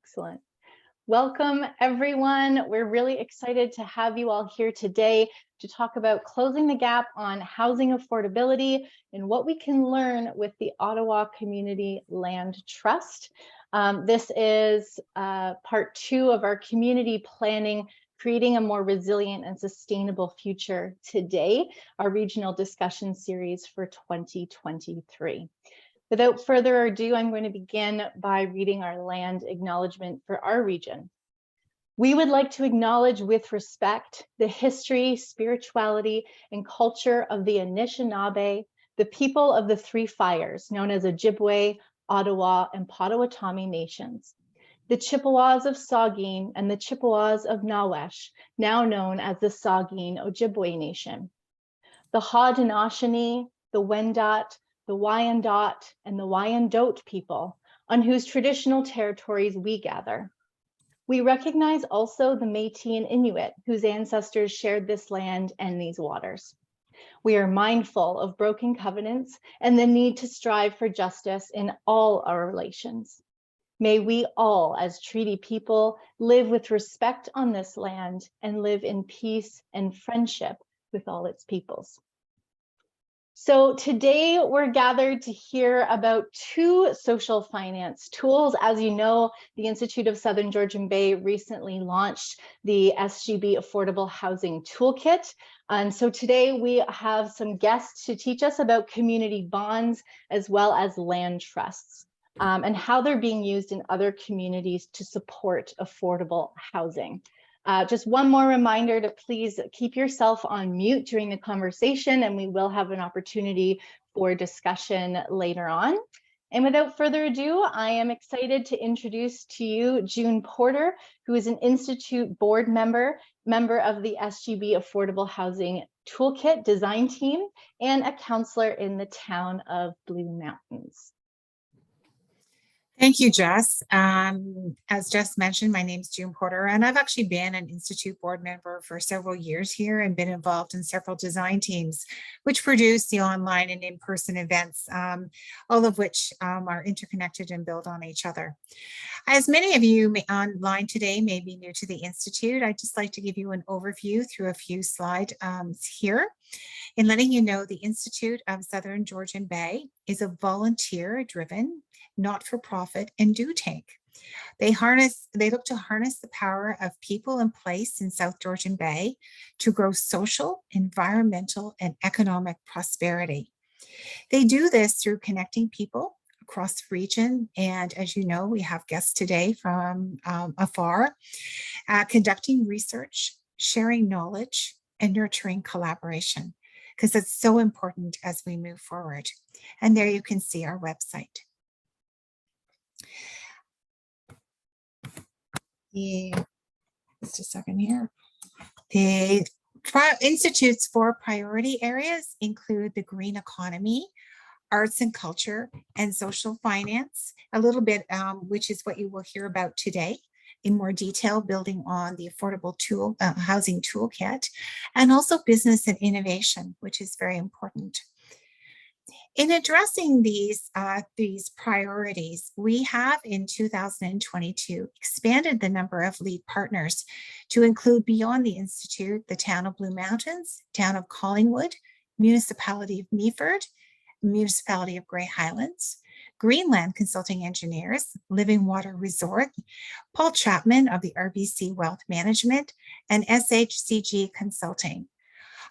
Excellent. Welcome, everyone. We're really excited to have you all here today to talk about closing the gap on housing affordability and what we can learn with the Ottawa Community Land Trust. This is part 2 of our community planning, creating a more resilient and sustainable future today, our regional discussion series for 2023. Without further ado, I'm going to begin by reading our land acknowledgement for our region. We would like to acknowledge with respect the history, spirituality, and culture of the Anishinaabe, the people of the Three Fires, known as Ojibwe, Ottawa, and Potawatomi nations, the Chippewas of Saugeen and the Chippewas of Nawesh, now known as the Saugeen Ojibwe Nation, the Haudenosaunee, the Wendat, the Wyandot, and the Wyandot people, on whose traditional territories we gather. We recognize also the Métis and Inuit, whose ancestors shared this land and these waters. We are mindful of broken covenants and the need to strive for justice in all our relations. May we all, as treaty people, live with respect on this land and live in peace and friendship with all its peoples. So today we're gathered to hear about 2 social finance tools. As you know, the Institute of Southern Georgian Bay recently launched the SGB Affordable Housing Toolkit. And so today we have some guests to teach us about community bonds as well as land trusts and how they're being used in other communities to support affordable housing. Just one more reminder to please keep yourself on mute during the conversation, and we will have an opportunity for discussion later on. And without further ado, I am excited to introduce to you June Porter, who is an Institute board member of the SGB Affordable Housing Toolkit design team, and a counselor in the town of Blue Mountains. Thank you, Jess. As Jess mentioned, my name is June Porter, and I've actually been an Institute board member for several years here and been involved in several design teams, which produce the online and in-person events, all of which are interconnected and build on each other. As many of you online today may be new to the Institute, I'd just like to give you an overview through a few slides here. In letting you know, the Institute of Southern Georgian Bay is a volunteer-driven, not-for-profit and do tank. They look to harness the power of people and place in South Georgian Bay to grow social, environmental, and economic prosperity. They do this through connecting people across the region, and as you know, we have guests today from afar, conducting research, sharing knowledge, and nurturing collaboration, because it's so important as we move forward. And there you can see our website. Just a second here. The Institute's 4 priority areas include the green economy, arts and culture, and social finance, a little bit, which is what you will hear about today in more detail, building on the affordable housing toolkit, and also business and innovation, which is very important. In addressing these priorities, we have in 2022 expanded the number of lead partners to include beyond the Institute, the town of Blue Mountains, town of Collingwood, Municipality of Meaford, Municipality of Grey Highlands, Greenland Consulting Engineers, Living Water Resort, Paul Chapman of the RBC Wealth Management, and SHCG Consulting.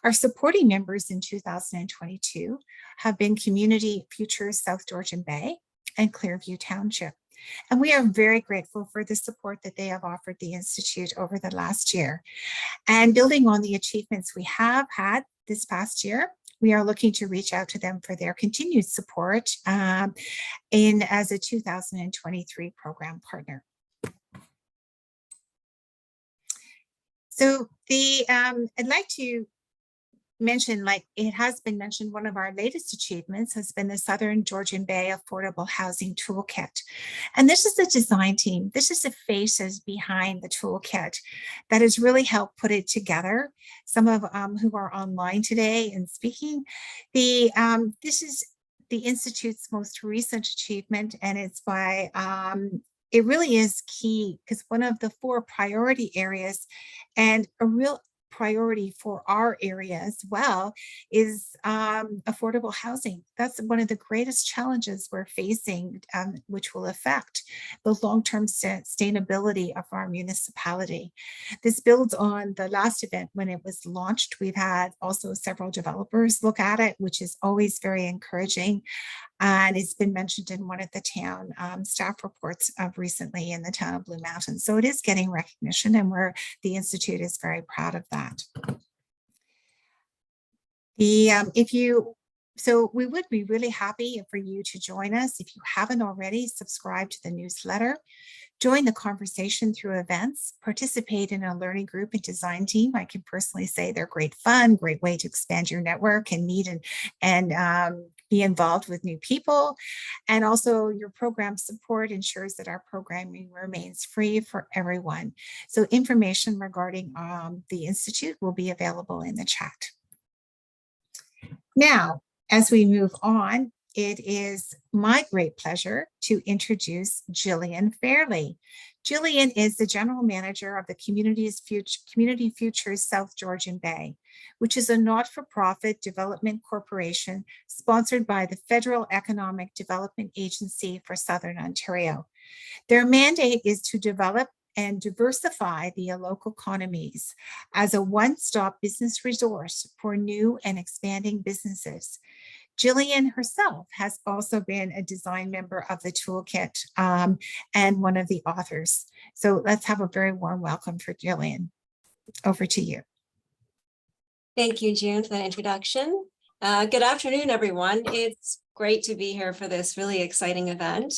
Our supporting members in 2022 have been Community Futures South Georgian Bay and Clearview Township. And we are very grateful for the support that they have offered the Institute over the last year. And building on the achievements we have had this past year, we are looking to reach out to them for their continued support as a 2023 program partner. So I'd like to mention, like it has been mentioned, one of our latest achievements has been the Southern Georgian Bay Affordable Housing Toolkit. And this is the design team. This is the faces behind the toolkit that has really helped put it together. Some of who are online today and speaking. This is the Institute's most recent achievement, and it's by it really is key because one of the 4 priority areas and a real priority for our area as well is affordable housing. That's one of the greatest challenges we're facing, which will affect the long-term sustainability of our municipality. This builds on the last event when it was launched. We've had also several developers look at it, which is always very encouraging. And it's been mentioned in one of the town staff reports of recently in the town of Blue Mountain. So it is getting recognition, and the Institute is very proud of that. We would be really happy for you to join us. If you haven't already, subscribe to the newsletter. Join the conversation through events, participate in a learning group and design team. I can personally say they're great fun, great way to expand your network and meet and be involved with new people. And also your program support ensures that our programming remains free for everyone. So information regarding the Institute will be available in the chat. Now, as we move on, it is my great pleasure to introduce Jillian Fairley. Jillian is the General Manager of the Community Futures South Georgian Bay, which is a not-for-profit development corporation sponsored by the Federal Economic Development Agency for Southern Ontario. Their mandate is to develop and diversify the local economies as a one-stop business resource for new and expanding businesses. Jillian herself has also been a design member of the toolkit and one of the authors. So let's have a very warm welcome for Jillian. Over to you. Thank you, June, for that introduction. Good afternoon, everyone. It's great to be here for this really exciting event.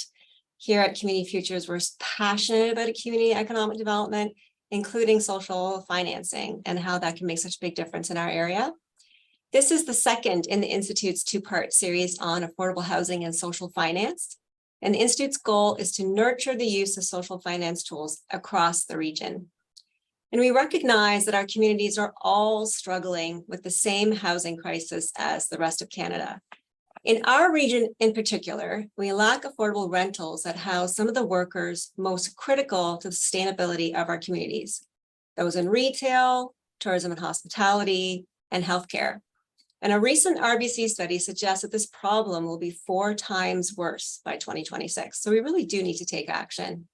Here at Community Futures, we're passionate about community economic development, including social financing and how that can make such a big difference in our area. This is the second in the Institute's 2-part series on affordable housing and social finance. And the Institute's goal is to nurture the use of social finance tools across the region. And we recognize that our communities are all struggling with the same housing crisis as the rest of Canada. In our region in particular, we lack affordable rentals that house some of the workers most critical to the sustainability of our communities, those in retail, tourism and hospitality, and healthcare. And a recent RBC study suggests that this problem will be 4 times worse by 2026. So we really do need to take action.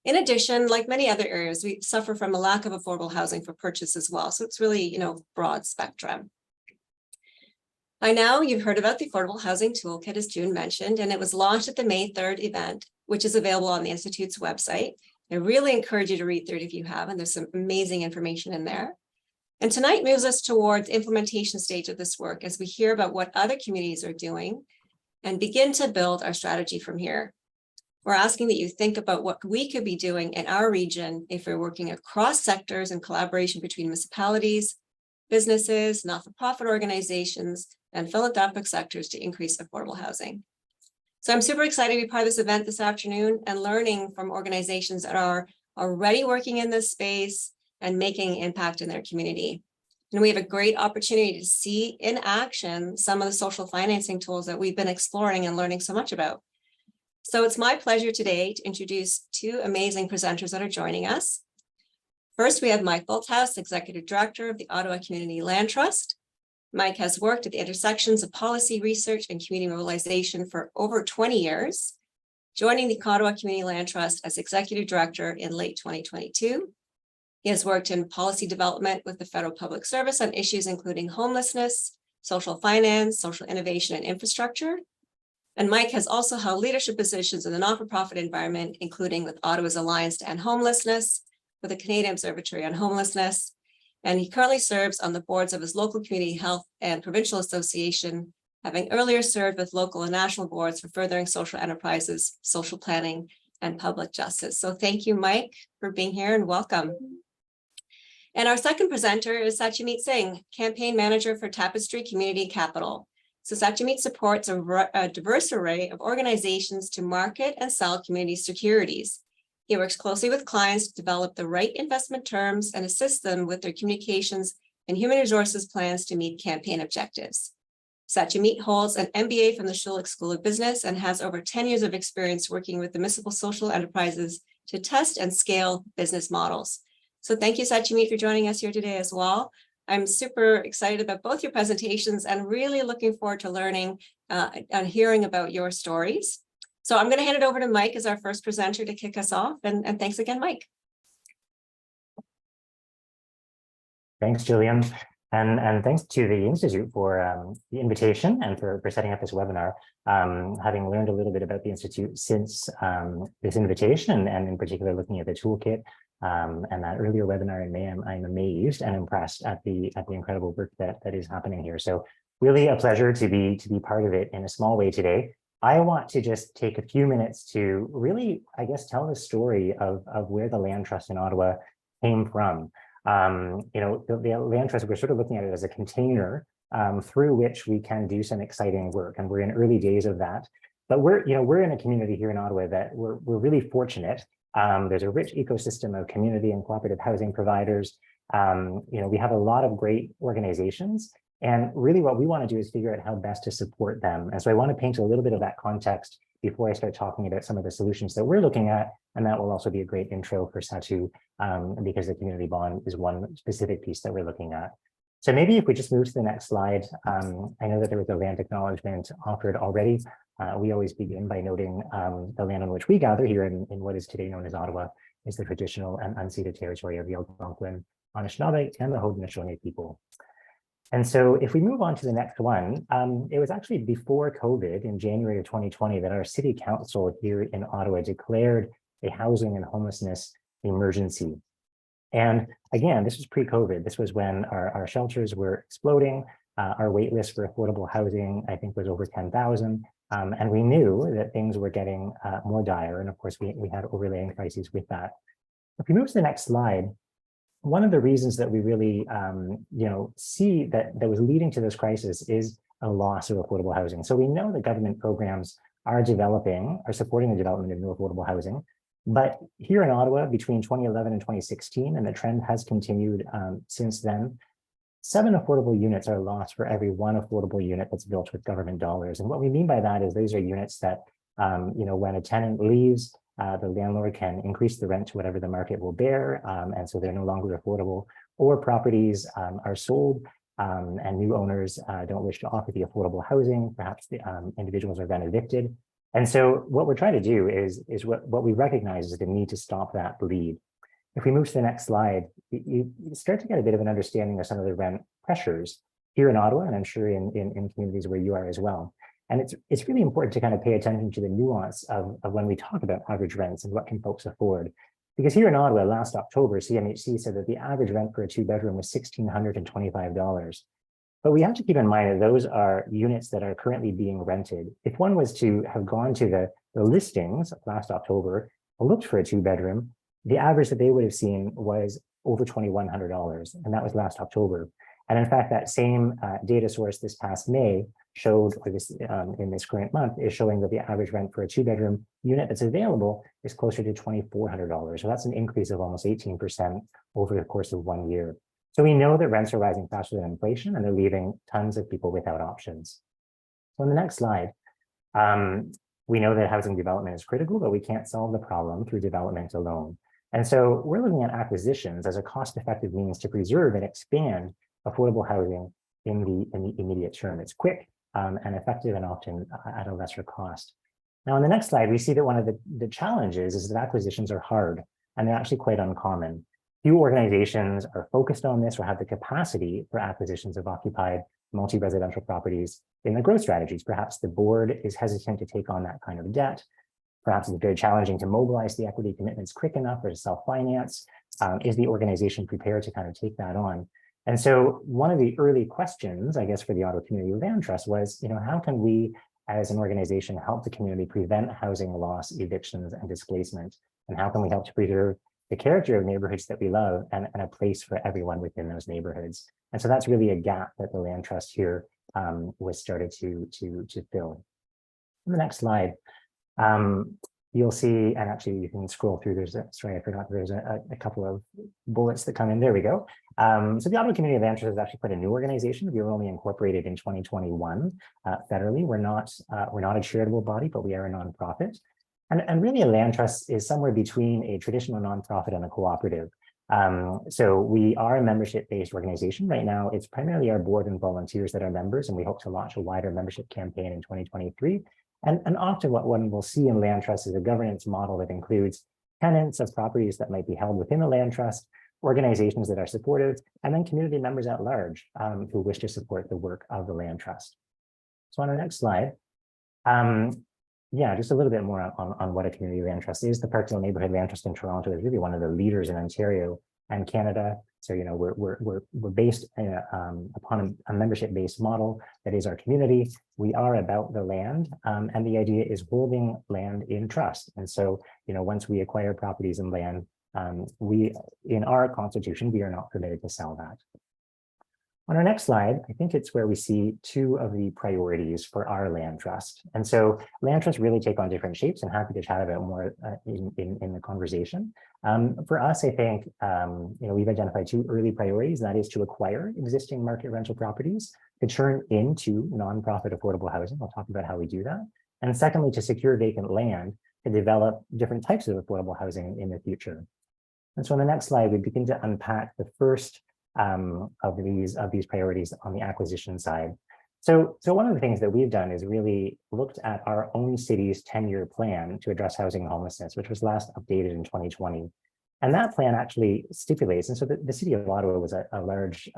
In addition, like many other areas, we suffer from a lack of affordable housing for purchase as well. So it's really, broad spectrum. By now, you've heard about the Affordable Housing Toolkit, as June mentioned, and it was launched at the May 3rd event, which is available on the Institute's website. I really encourage you to read through it if you haven't. There's some amazing information in there. And tonight moves us towards the implementation stage of this work as we hear about what other communities are doing and begin to build our strategy from here. We're asking that you think about what we could be doing in our region if we're working across sectors in collaboration between municipalities, businesses, not-for-profit organizations, and philanthropic sectors to increase affordable housing. So I'm super excited to be part of this event this afternoon and learning from organizations that are already working in this space and making an impact in their community. And we have a great opportunity to see in action some of the social financing tools that we've been exploring and learning so much about. So it's my pleasure today to introduce 2 amazing presenters that are joining us. First, we have Mike Bolthouse, Executive Director of the Ottawa Community Land Trust. Mike has worked at the intersections of policy research and community mobilization for over 20 years, joining the Ottawa Community Land Trust as Executive Director in late 2022. He has worked in policy development with the Federal Public Service on issues including homelessness, social finance, social innovation, and infrastructure. And Mike has also held leadership positions in the not-for-profit environment, including with Ottawa's Alliance to End Homelessness, with the Canadian Observatory on Homelessness. And he currently serves on the boards of his local community health and provincial association, having earlier served with local and national boards for furthering social enterprises, social planning, and public justice. So thank you, Mike, for being here and welcome. And our second presenter is Satyameet Singh, Campaign Manager for Tapestry Community Capital. So Satyameet supports a diverse array of organizations to market and sell community securities. He works closely with clients to develop the right investment terms and assist them with their communications and human resources plans to meet campaign objectives. Satchimit holds an MBA from the Schulich School of Business and has over 10 years of experience working with municipal social enterprises to test and scale business models. So thank you, Satchimit, for joining us here today as well. I'm super excited about both your presentations and really looking forward to learning and hearing about your stories. So I'm going to hand it over to Mike as our first presenter to kick us off. And thanks again, Mike. Thanks, Julian. And thanks to the Institute for the invitation and for setting up this webinar. Having learned a little bit about the Institute since this invitation, and in particular looking at the toolkit and that earlier webinar in May, I'm amazed and impressed at the incredible work that is happening here. So really a pleasure to be part of it in a small way today. I want to just take a few minutes to really, I guess, tell the story of where the Land Trust in Ottawa came from. The Land Trust, we're sort of looking at it as a container through which we can do some exciting work, and we're in early days of that. But we're in a community here in Ottawa that we're really fortunate. There's a rich ecosystem of community and cooperative housing providers. We have a lot of great organizations, and really what we want to do is figure out how best to support them. And so I want to paint a little bit of that context before I start talking about some of the solutions that we're looking at. And that will also be a great intro for Satu, because the community bond is one specific piece that we're looking at. So maybe if we just move to the next slide, I know that there was a land acknowledgement offered already. We always begin by noting the land on which we gather here in what is today known as Ottawa is the traditional and unceded territory of the Algonquin, Anishinaabe, and the Haudenosaunee people. And so if we move on to the next one, it was actually before COVID in January of 2020 that our city council here in Ottawa declared a housing and homelessness emergency. And again, this was pre-COVID. This was when our shelters were exploding. Our wait list for affordable housing, I think, was over 10,000. And we knew that things were getting more dire. And of course, we had overlaying crises with that. If we move to the next slide, one of the reasons that we really see that was leading to this crisis is a loss of affordable housing. So we know that government programs are supporting the development of new affordable housing. But here in Ottawa, between 2011 and 2016, and the trend has continued since then, 7 affordable units are lost for every 1 affordable unit that's built with government dollars. And what we mean by that is these are units that, when a tenant leaves, the landlord can increase the rent to whatever the market will bear, and so they're no longer affordable, or properties are sold and new owners don't wish to offer the affordable housing. Perhaps the individuals are then evicted. And so what we're trying to do is what we recognize is the need to stop that bleed. If we move to the next slide, you start to get a bit of an understanding of some of the rent pressures here in Ottawa, and I'm sure in communities where you are as well. And it's really important to kind of pay attention to the nuance of when we talk about average rents and what can folks afford. Because here in Ottawa, last October, CMHC said that the average rent for a 2-bedroom was $1,625. But we have to keep in mind that those are units that are currently being rented. If one was to have gone to the listings last October, looked for a 2-bedroom, the average that they would have seen was over $2,100, and that was last October. And in fact, that same data source this past May showed, or in this current month, is showing that the average rent for a 2-bedroom unit that's available is closer to $2,400. So that's an increase of almost 18% over the course of 1 year. So we know that rents are rising faster than inflation, and they're leaving tons of people without options. So on the next slide, we know that housing development is critical, but we can't solve the problem through development alone. And so we're looking at acquisitions as a cost-effective means to preserve and expand affordable housing in the immediate term. It's quick and effective, and often at a lesser cost. Now, on the next slide, we see that one of the challenges is that acquisitions are hard, and they're actually quite uncommon. Few organizations are focused on this or have the capacity for acquisitions of occupied multi-residential properties in the growth strategies. Perhaps the board is hesitant to take on that kind of debt. Perhaps it's very challenging to mobilize the equity commitments quick enough or to self-finance. Is the organization prepared to kind of take that on? And so one of the early questions, I guess, for the Ottawa Community Land Trust was, how can we as an organization help the community prevent housing loss, evictions, and displacement? And how can we help to preserve the character of neighborhoods that we love and a place for everyone within those neighborhoods? And so that's really a gap that the Land Trust here was started to fill. On the next slide, you'll see, and actually you can scroll through, sorry, I forgot, there's a couple of bullets that come in, there we go. So the Ottawa Community of Interest is actually quite a new organization. We were only incorporated in 2021 federally. We're not a charitable body, but we are a nonprofit. And really a land trust is somewhere between a traditional nonprofit and a cooperative. So we are a membership-based organization. Right now, it's primarily our board and volunteers that are members, and we hope to launch a wider membership campaign in 2023. And often what one will see in land trust is a governance model that includes tenants of properties that might be held within a land trust, organizations that are supportive, and then community members at large who wish to support the work of the land trust. So on our next slide, yeah, just a little bit more on what a community land trust is. The Parkdale Neighborhood Land Trust in Toronto is really one of the leaders in Ontario and Canada. So, you know, we're based upon a membership-based model that is our community. We are about the land, and the idea is holding land in trust. And so, you know, once we acquire properties and land, in our constitution, we are not permitted to sell that. On our next slide, I think it's where we see two of the priorities for our land trust. And so land trusts really take on different shapes, and happy to chat about more in the conversation. For us, I think, you know, we've identified two early priorities, and that is to acquire existing market rental properties, to turn into nonprofit affordable housing. I'll talk about how we do that. And secondly, to secure vacant land to develop different types of affordable housing in the future. And so on the next slide, we begin to unpack the first of these priorities on the acquisition side. So one of the things that we've done is really looked at our own city's 10-year plan to address housing and homelessness, which was last updated in 2020. And that plan actually stipulates, and so the city of Ottawa was a large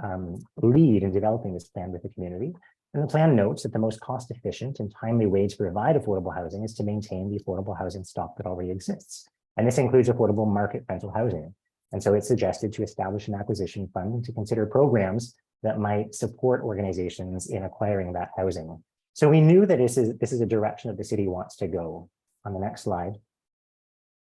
lead in developing this plan with the community. And the plan notes that the most cost-efficient and timely way to provide affordable housing is to maintain the affordable housing stock that already exists. And this includes affordable market rental housing. And so it suggested to establish an acquisition fund and to consider programs that might support organizations in acquiring that housing. So we knew that this is a direction that the city wants to go. On the next slide,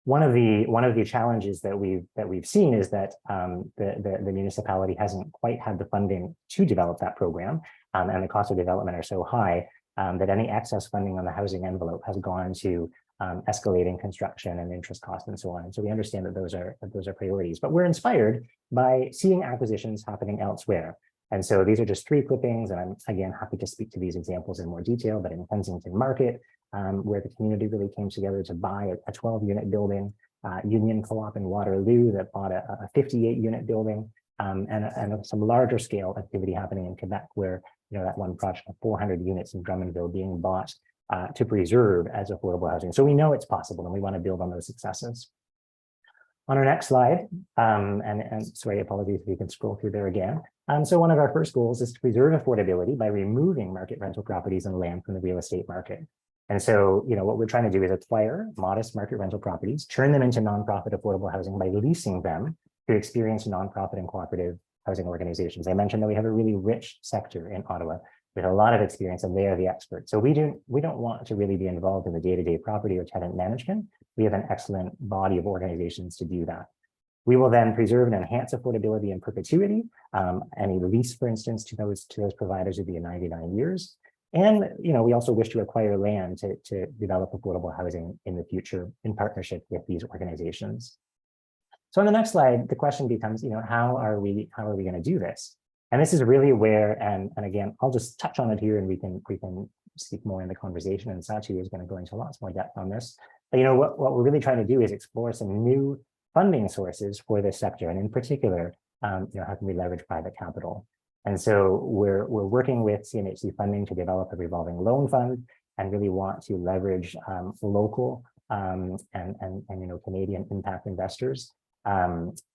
one of the challenges that we've seen is that the municipality hasn't quite had the funding to develop that program, and the cost of development are so high that any excess funding on the housing envelope has gone to escalating construction and interest costs and so on. And so we understand that those are priorities, but we're inspired by seeing acquisitions happening elsewhere. And so these are just three clippings, and I'm again happy to speak to these examples in more detail, but in Kensington Market, where the community really came together to buy a 12-unit building, Union Co-op in Waterloo that bought a 58-unit building, and some larger scale activity happening in Quebec, where, you know, that one project of 400 units in Drummondville being bought to preserve as affordable housing. So we know it's possible, and we want to build on those successes. On our next slide, and sorry, apologies if you can scroll through there again. So one of our first goals is to preserve affordability by removing market rental properties and land from the real estate market. And so, you know, what we're trying to do is acquire modest market rental properties, turn them into nonprofit affordable housing by leasing them to experienced nonprofit and cooperative housing organizations. I mentioned that we have a really rich sector in Ottawa with a lot of experience, and they are the experts. So we don't want to really be involved in the day-to-day property or tenant management. We have an excellent body of organizations to do that. We will then preserve and enhance affordability in perpetuity. Any lease, for instance, to those providers would be 99 years. And, you know, we also wish to acquire land to develop affordable housing in the future in partnership with these organizations. So on the next slide, the question becomes, you know, how are we going to do this? And this is really where, and again, I'll just touch on it here, and we can speak more in the conversation. And Sachi is going to go into lots more depth on this. But, you know, what we're really trying to do is explore some new funding sources for this sector, and in particular, you know, how can we leverage private capital? And so we're working with CMHC funding to develop a revolving loan fund, and really want to leverage local and you know, Canadian impact investors.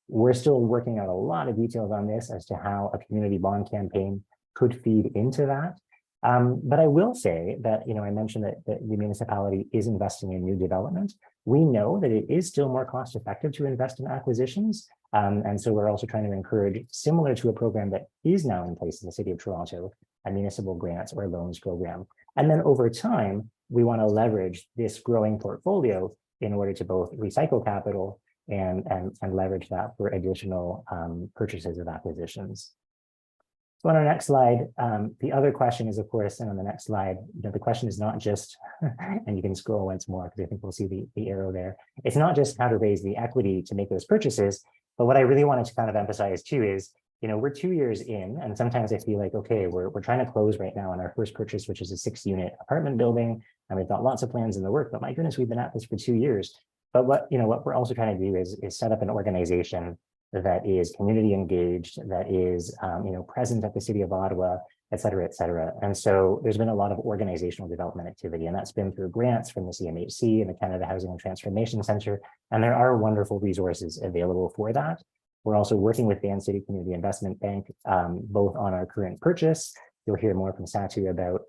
We're still working out a lot of details on this as to how a community bond campaign could feed into that. But I will say that, you know, I mentioned that the municipality is investing in new development. We know that it is still more cost effective to invest in acquisitions. And so we're also trying to encourage, similar to a program that is now in place in the City of Toronto, a municipal grants or loans program. And then over time, we want to leverage this growing portfolio in order to both recycle capital and leverage that for additional purchases of acquisitions. So on our next slide, the other question is, of course, and on the next slide, the question is not just, and you can scroll once more because I think we'll see the arrow there. It's not just how to raise the equity to make those purchases, but what I really wanted to kind of emphasize too is, we're 2 years in, and sometimes I feel like, okay, we're trying to close right now on our first purchase, which is a 6-unit apartment building, and we've got lots of plans in the work, but my goodness, we've been at this for 2 years. But what we're also trying to do is set up an organization that is community engaged, that is present at the City of Ottawa, et cetera, et cetera. And so there's been a lot of organizational development activity, and that's been through grants from the CMHC and the Canada Housing and Transformation Centre. And there are wonderful resources available for that. We're also working with Van City Community Investment Bank, both on our current purchase. You'll hear more from Satu about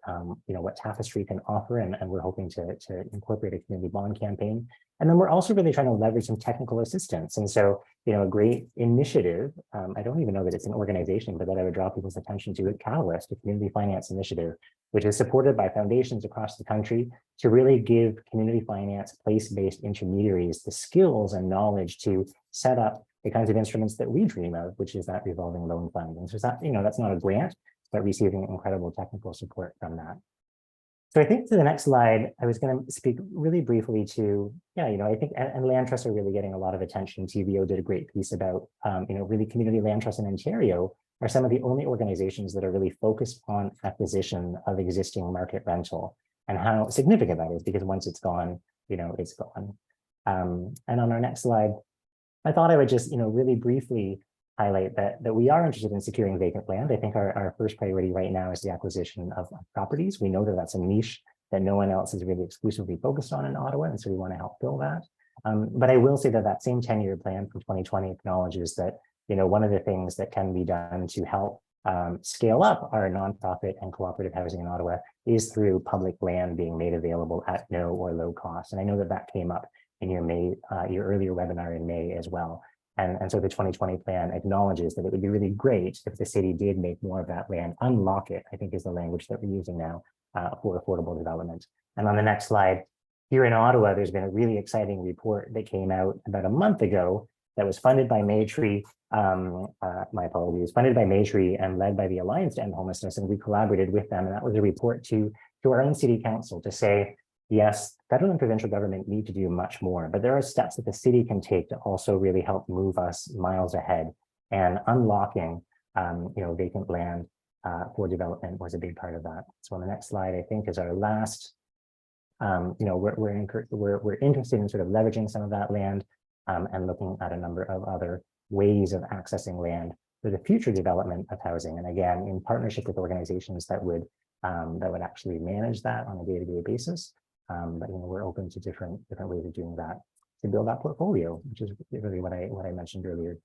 what Tapestry can offer, and we're hoping to incorporate a community bond campaign. And then we're also really trying to leverage some technical assistance. And so, a great initiative, I don't even know that it's an organization, but that I would draw people's attention to at Catalyst, a community finance initiative, which is supported by foundations across the country to really give community finance place-based intermediaries the skills and knowledge to set up the kinds of instruments that we dream of, which is that revolving loan fund. And so that, that's not a grant, but receiving incredible technical support from that. So I think to the next slide, I was going to speak really briefly to, I think, and land trusts are really getting a lot of attention. TVO did a great piece about, really community land trusts in Ontario are some of the only organizations that are really focused on acquisition of existing market rental, and how significant that is, because once it's gone, it's gone. And on our next slide, I thought I would just, really briefly highlight that we are interested in securing vacant land. I think our first priority right now is the acquisition of properties. We know that that's a niche that no one else is really exclusively focused on in Ottawa, and so we want to help fill that. But I will say that same 10-year plan from 2020 acknowledges that, one of the things that can be done to help scale up our nonprofit and cooperative housing in Ottawa is through public land being made available at no or low cost. And I know that came up in your earlier webinar in May as well. And so the 2020 plan acknowledges that it would be really great if the city did make more of that land, unlock it, I think is the language that we're using now for affordable development. And on the next slide, here in Ottawa, there's been a really exciting report that came out about a month ago that was funded by Maytree, my apologies, funded by Maytree and led by the Alliance to End Homelessness, and we collaborated with them. And that was a report to our own city council to say, yes, federal and provincial government need to do much more, but there are steps that the city can take to also really help move us miles ahead. And unlocking, vacant land for development was a big part of that. So on the next slide, I think is our last. We're interested in sort of leveraging some of that land and looking at a number of other ways of accessing land for the future development of housing. And again, in partnership with organizations that would actually manage that on a day-to-day basis. But we're open to different ways of doing that to build that portfolio, which is really what I mentioned earlier.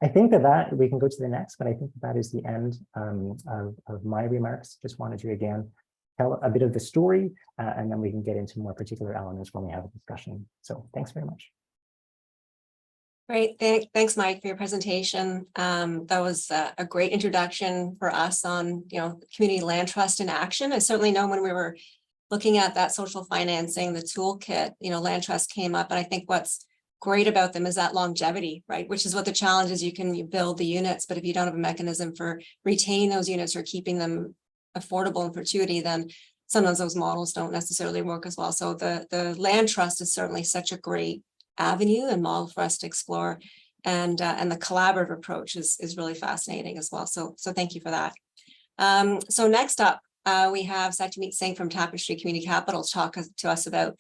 I think that we can go to the next, but I think that is the end of my remarks. Just wanted to again tell a bit of the story, and then we can get into more particular elements when we have a discussion. So thanks very much. Great, thanks, Mike, for your presentation. That was a great introduction for us on community land trust in action. I certainly know when we were looking at that social financing, the toolkit, land trust came up. And I think what's great about them is that longevity, right? Which is what the challenge is. You build the units, but if you don't have a mechanism for retaining those units or keeping them affordable in perpetuity, then sometimes those models don't necessarily work as well. So the land trust is certainly such a great avenue and model for us to explore. And the collaborative approach is really fascinating as well. So thank you for that. So next up, we have Satyameet Singh from Tapestry Community Capital talk to us about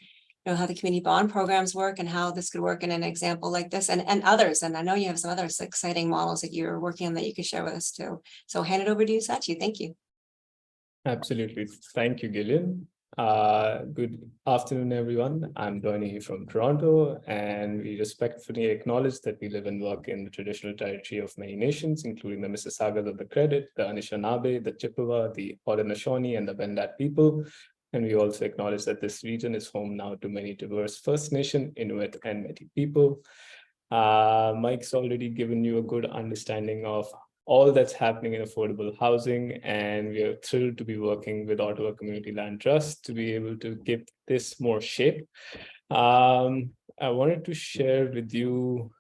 how the community bond programs work and how this could work in an example like this and others. And I know you have some other exciting models that you're working on that you could share with us too. So hand it over to you, Satya. Thank you. Absolutely. Thank you, Gillian. Good afternoon, everyone. I'm joining you from Toronto, and we respectfully acknowledge that we live and work in the traditional territory of many nations, including the Mississaugas of the Credit, the Anishinaabe, the Chippewa, the Haudenosaunee, and the Wendat people. And we also acknowledge that this region is home now to many diverse First Nation, Inuit, and Métis people. Mike's already given you a good understanding of all that's happening in affordable housing, and we are thrilled to be working with Ottawa Community Land Trust to be able to give this more shape. I wanted to share with you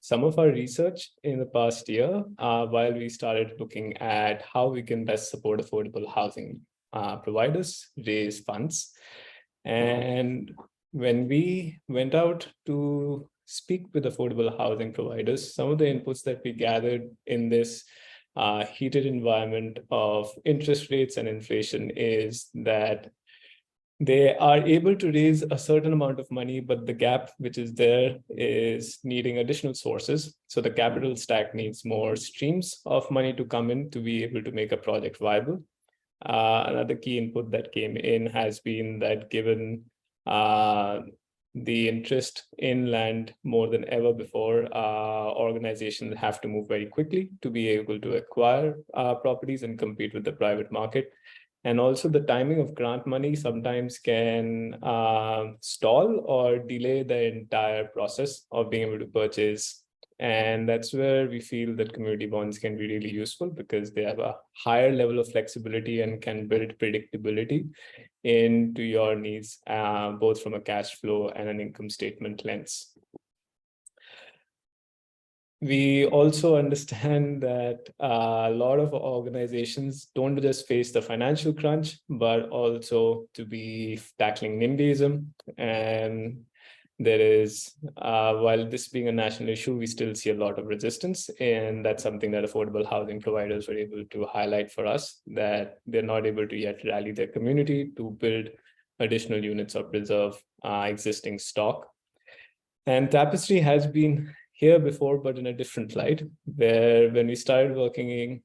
some of our research in the past year, while we started looking at how we can best support affordable housing providers, raise funds. And when we went out to speak with affordable housing providers, some of the inputs that we gathered in this heated environment of interest rates and inflation is that they are able to raise a certain amount of money, but the gap which is there is needing additional sources. So the capital stack needs more streams of money to come in to be able to make a project viable. Another key input that came in has been that given the interest in land more than ever before, organizations have to move very quickly to be able to acquire properties and compete with the private market. And also the timing of grant money sometimes can stall or delay the entire process of being able to purchase. And that's where we feel that community bonds can be really useful because they have a higher level of flexibility and can build predictability into your needs, both from a cash flow and an income statement lens. We also understand that a lot of organizations don't just face the financial crunch, but also to be tackling NIMBYism. And there is, while this being a national issue, we still see a lot of resistance. And that's something that affordable housing providers were able to highlight for us, that they're not able to yet rally their community to build additional units or preserve existing stock. And Tapestry has been here before, but in a different light, where when we started working,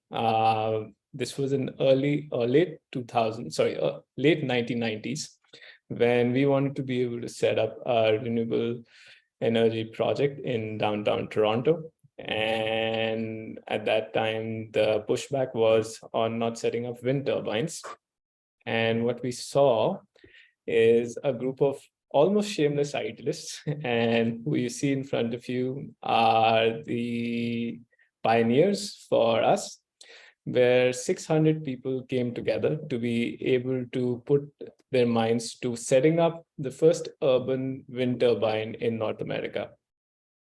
this was in late 1990s, when we wanted to be able to set up a renewable energy project in downtown Toronto. And at that time, the pushback was on not setting up wind turbines. And what we saw is a group of almost shameless idealists, and who you see in front of you are the pioneers for us, where 600 people came together to be able to put their minds to setting up the first urban wind turbine in North America.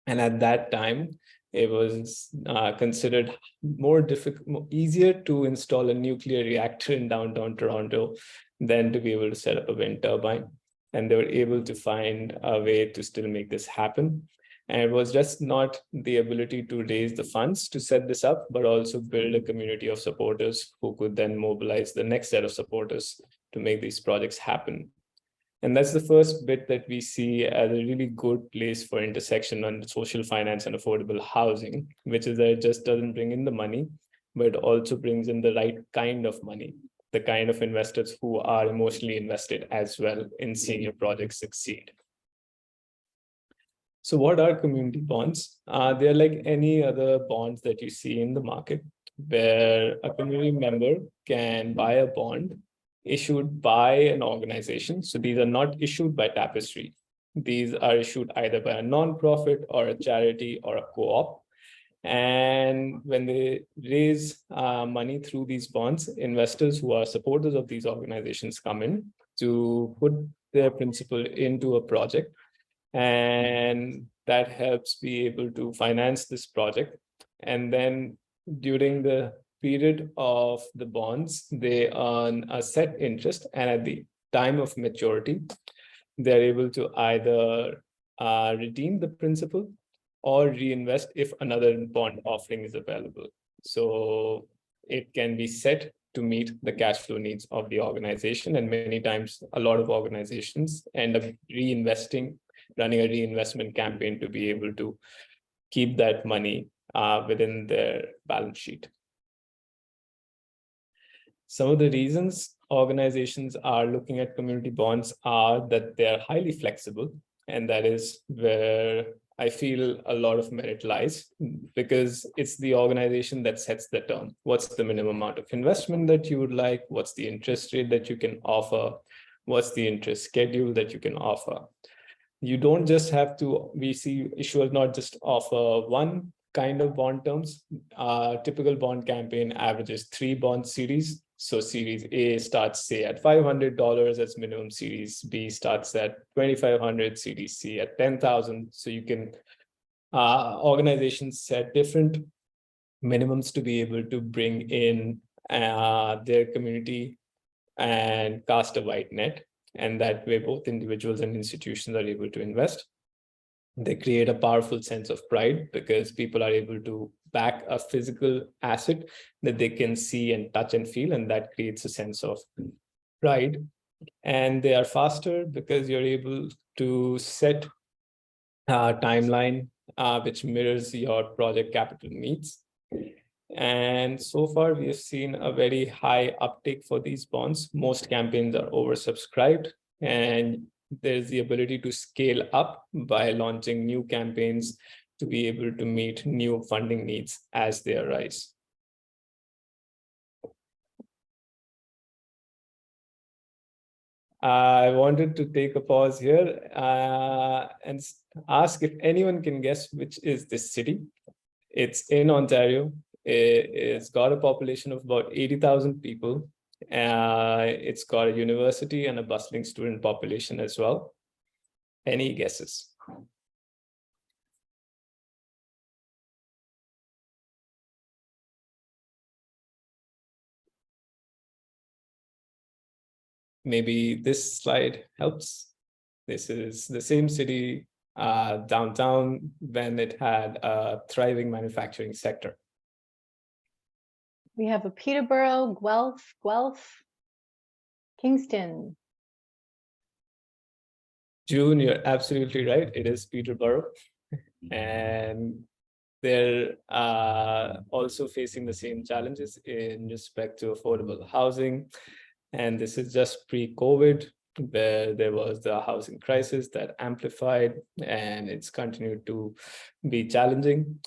And at that time, it was considered more difficult, easier to install a nuclear reactor in downtown Toronto than to be able to set up a wind turbine. And they were able to find a way to still make this happen. And it was just not the ability to raise the funds to set this up, but also build a community of supporters who could then mobilize the next set of supporters to make these projects happen. And that's the first bit that we see as a really good place for intersection on social finance and affordable housing, which is that it just doesn't bring in the money, but it also brings in the right kind of money, the kind of investors who are emotionally invested as well in seeing your project succeed. So what are community bonds? They're like any other bonds that you see in the market, where a community member can buy a bond issued by an organization. So these are not issued by Tapestry. These are issued either by a nonprofit or a charity or a co-op. And when they raise money through these bonds, investors who are supporters of these organizations come in to put their principal into a project. And that helps be able to finance this project. And then during the period of the bonds, they earn a set interest. And at the time of maturity, they're able to either redeem the principal or reinvest if another bond offering is available. So it can be set to meet the cash flow needs of the organization. And many times, a lot of organizations end up reinvesting, running a reinvestment campaign to be able to keep that money within their balance sheet. Some of the reasons organizations are looking at community bonds are that they are highly flexible. And that is where I feel a lot of merit lies, because it's the organization that sets the term. What's the minimum amount of investment that you would like? What's the interest rate that you can offer? What's the interest schedule that you can offer? You don't just have to, we see issuers not just offer one kind of bond terms. Typical bond campaign averages 3 bond series. So series A starts, say, at $500 as minimum, series B starts at $2,500, series C at $10,000. So you can organizations set different minimums to be able to bring in their community and cast a wide net. And that way, both individuals and institutions are able to invest. They create a powerful sense of pride because people are able to back a physical asset that they can see and touch and feel, and that creates a sense of pride. And they are faster because you're able to set a timeline which mirrors your project capital needs. And so far, we have seen a very high uptake for these bonds. Most campaigns are oversubscribed, and there's the ability to scale up by launching new campaigns to be able to meet new funding needs as they arise. I wanted to take a pause here and ask if anyone can guess which is this city. It's in Ontario. It's got a population of about 80,000 people. It's got a university and a bustling student population as well. Any guesses? Maybe this slide helps. This is the same city downtown when it had a thriving manufacturing sector. We have a Peterborough, Guelph, Kingston. June, you're absolutely right. It is Peterborough. And they're also facing the same challenges in respect to affordable housing. And this is just pre-COVID, where there was the housing crisis that amplified, and it's continued to be challenging.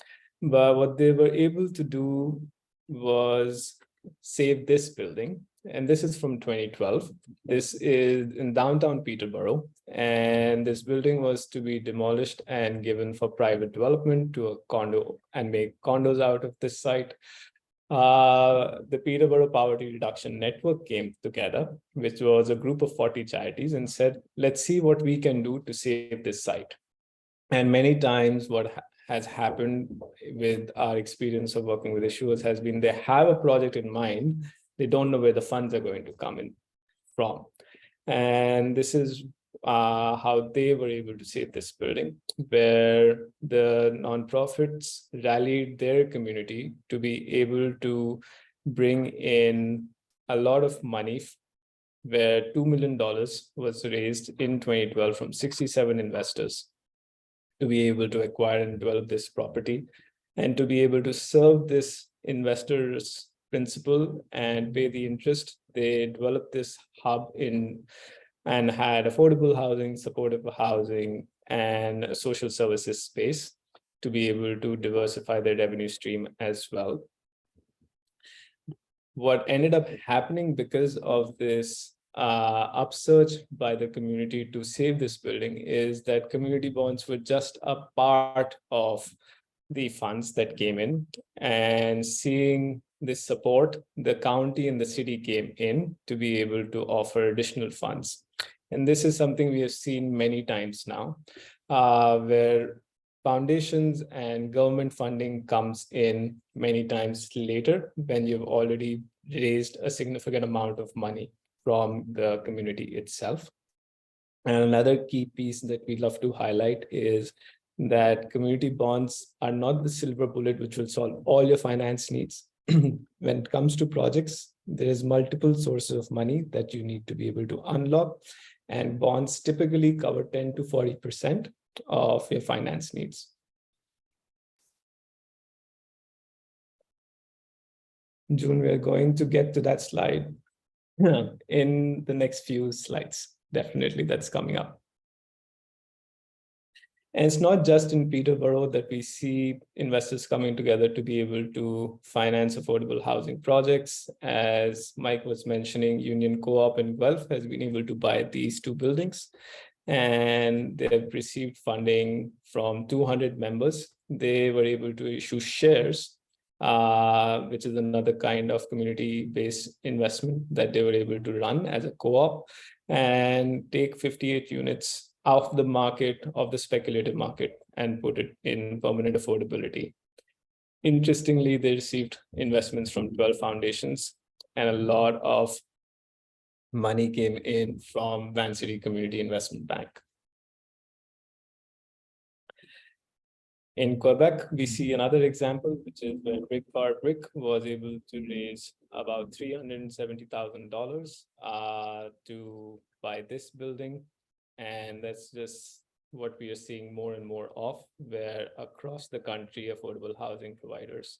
But what they were able to do was save this building. And this is from 2012. This is in downtown Peterborough. And this building was to be demolished and given for private development to a condo and make condos out of this site. The Peterborough Poverty Reduction Network came together, which was a group of 40 charities, and said, let's see what we can do to save this site. And many times what has happened with our experience of working with issuers has been they have a project in mind, they don't know where the funds are going to come in from. And this is how they were able to save this building, where the nonprofits rallied their community to be able to bring in a lot of money, where $2 million was raised in 2012 from 67 investors to be able to acquire and develop this property, and to be able to serve this investors' principal and pay the interest. They developed this hub and had affordable housing, supportive housing, and a social services space to be able to diversify their revenue stream as well. What ended up happening because of this upsurge by the community to save this building is that community bonds were just a part of the funds that came in, and seeing this support, the county and the city came in to be able to offer additional funds. And this is something we have seen many times now, where foundations and government funding comes in many times later when you've already raised a significant amount of money from the community itself. And another key piece that we love to highlight is that community bonds are not the silver bullet which will solve all your finance needs. When it comes to projects, there is multiple sources of money that you need to be able to unlock, and bonds typically cover 10 to 40% of your finance needs. June, we're going to get to that slide in the next few slides. Definitely, that's coming up. And it's not just in Peterborough that we see investors coming together to be able to finance affordable housing projects. As Mike was mentioning, Union Co-op in Guelph has been able to buy these two buildings, and they have received funding from 200 members. They were able to issue shares, which is another kind of community-based investment that they were able to run as a co-op, and take 58 units of the market, of the speculative market, and put it in permanent affordability. Interestingly, they received investments from 12 foundations, and a lot of money came in from Vancity Community Investment Bank. In Quebec, we see another example, which is where Brick Bar Brick was able to raise about $370,000 to buy this building. And that's just what we are seeing more and more of, where across the country, affordable housing providers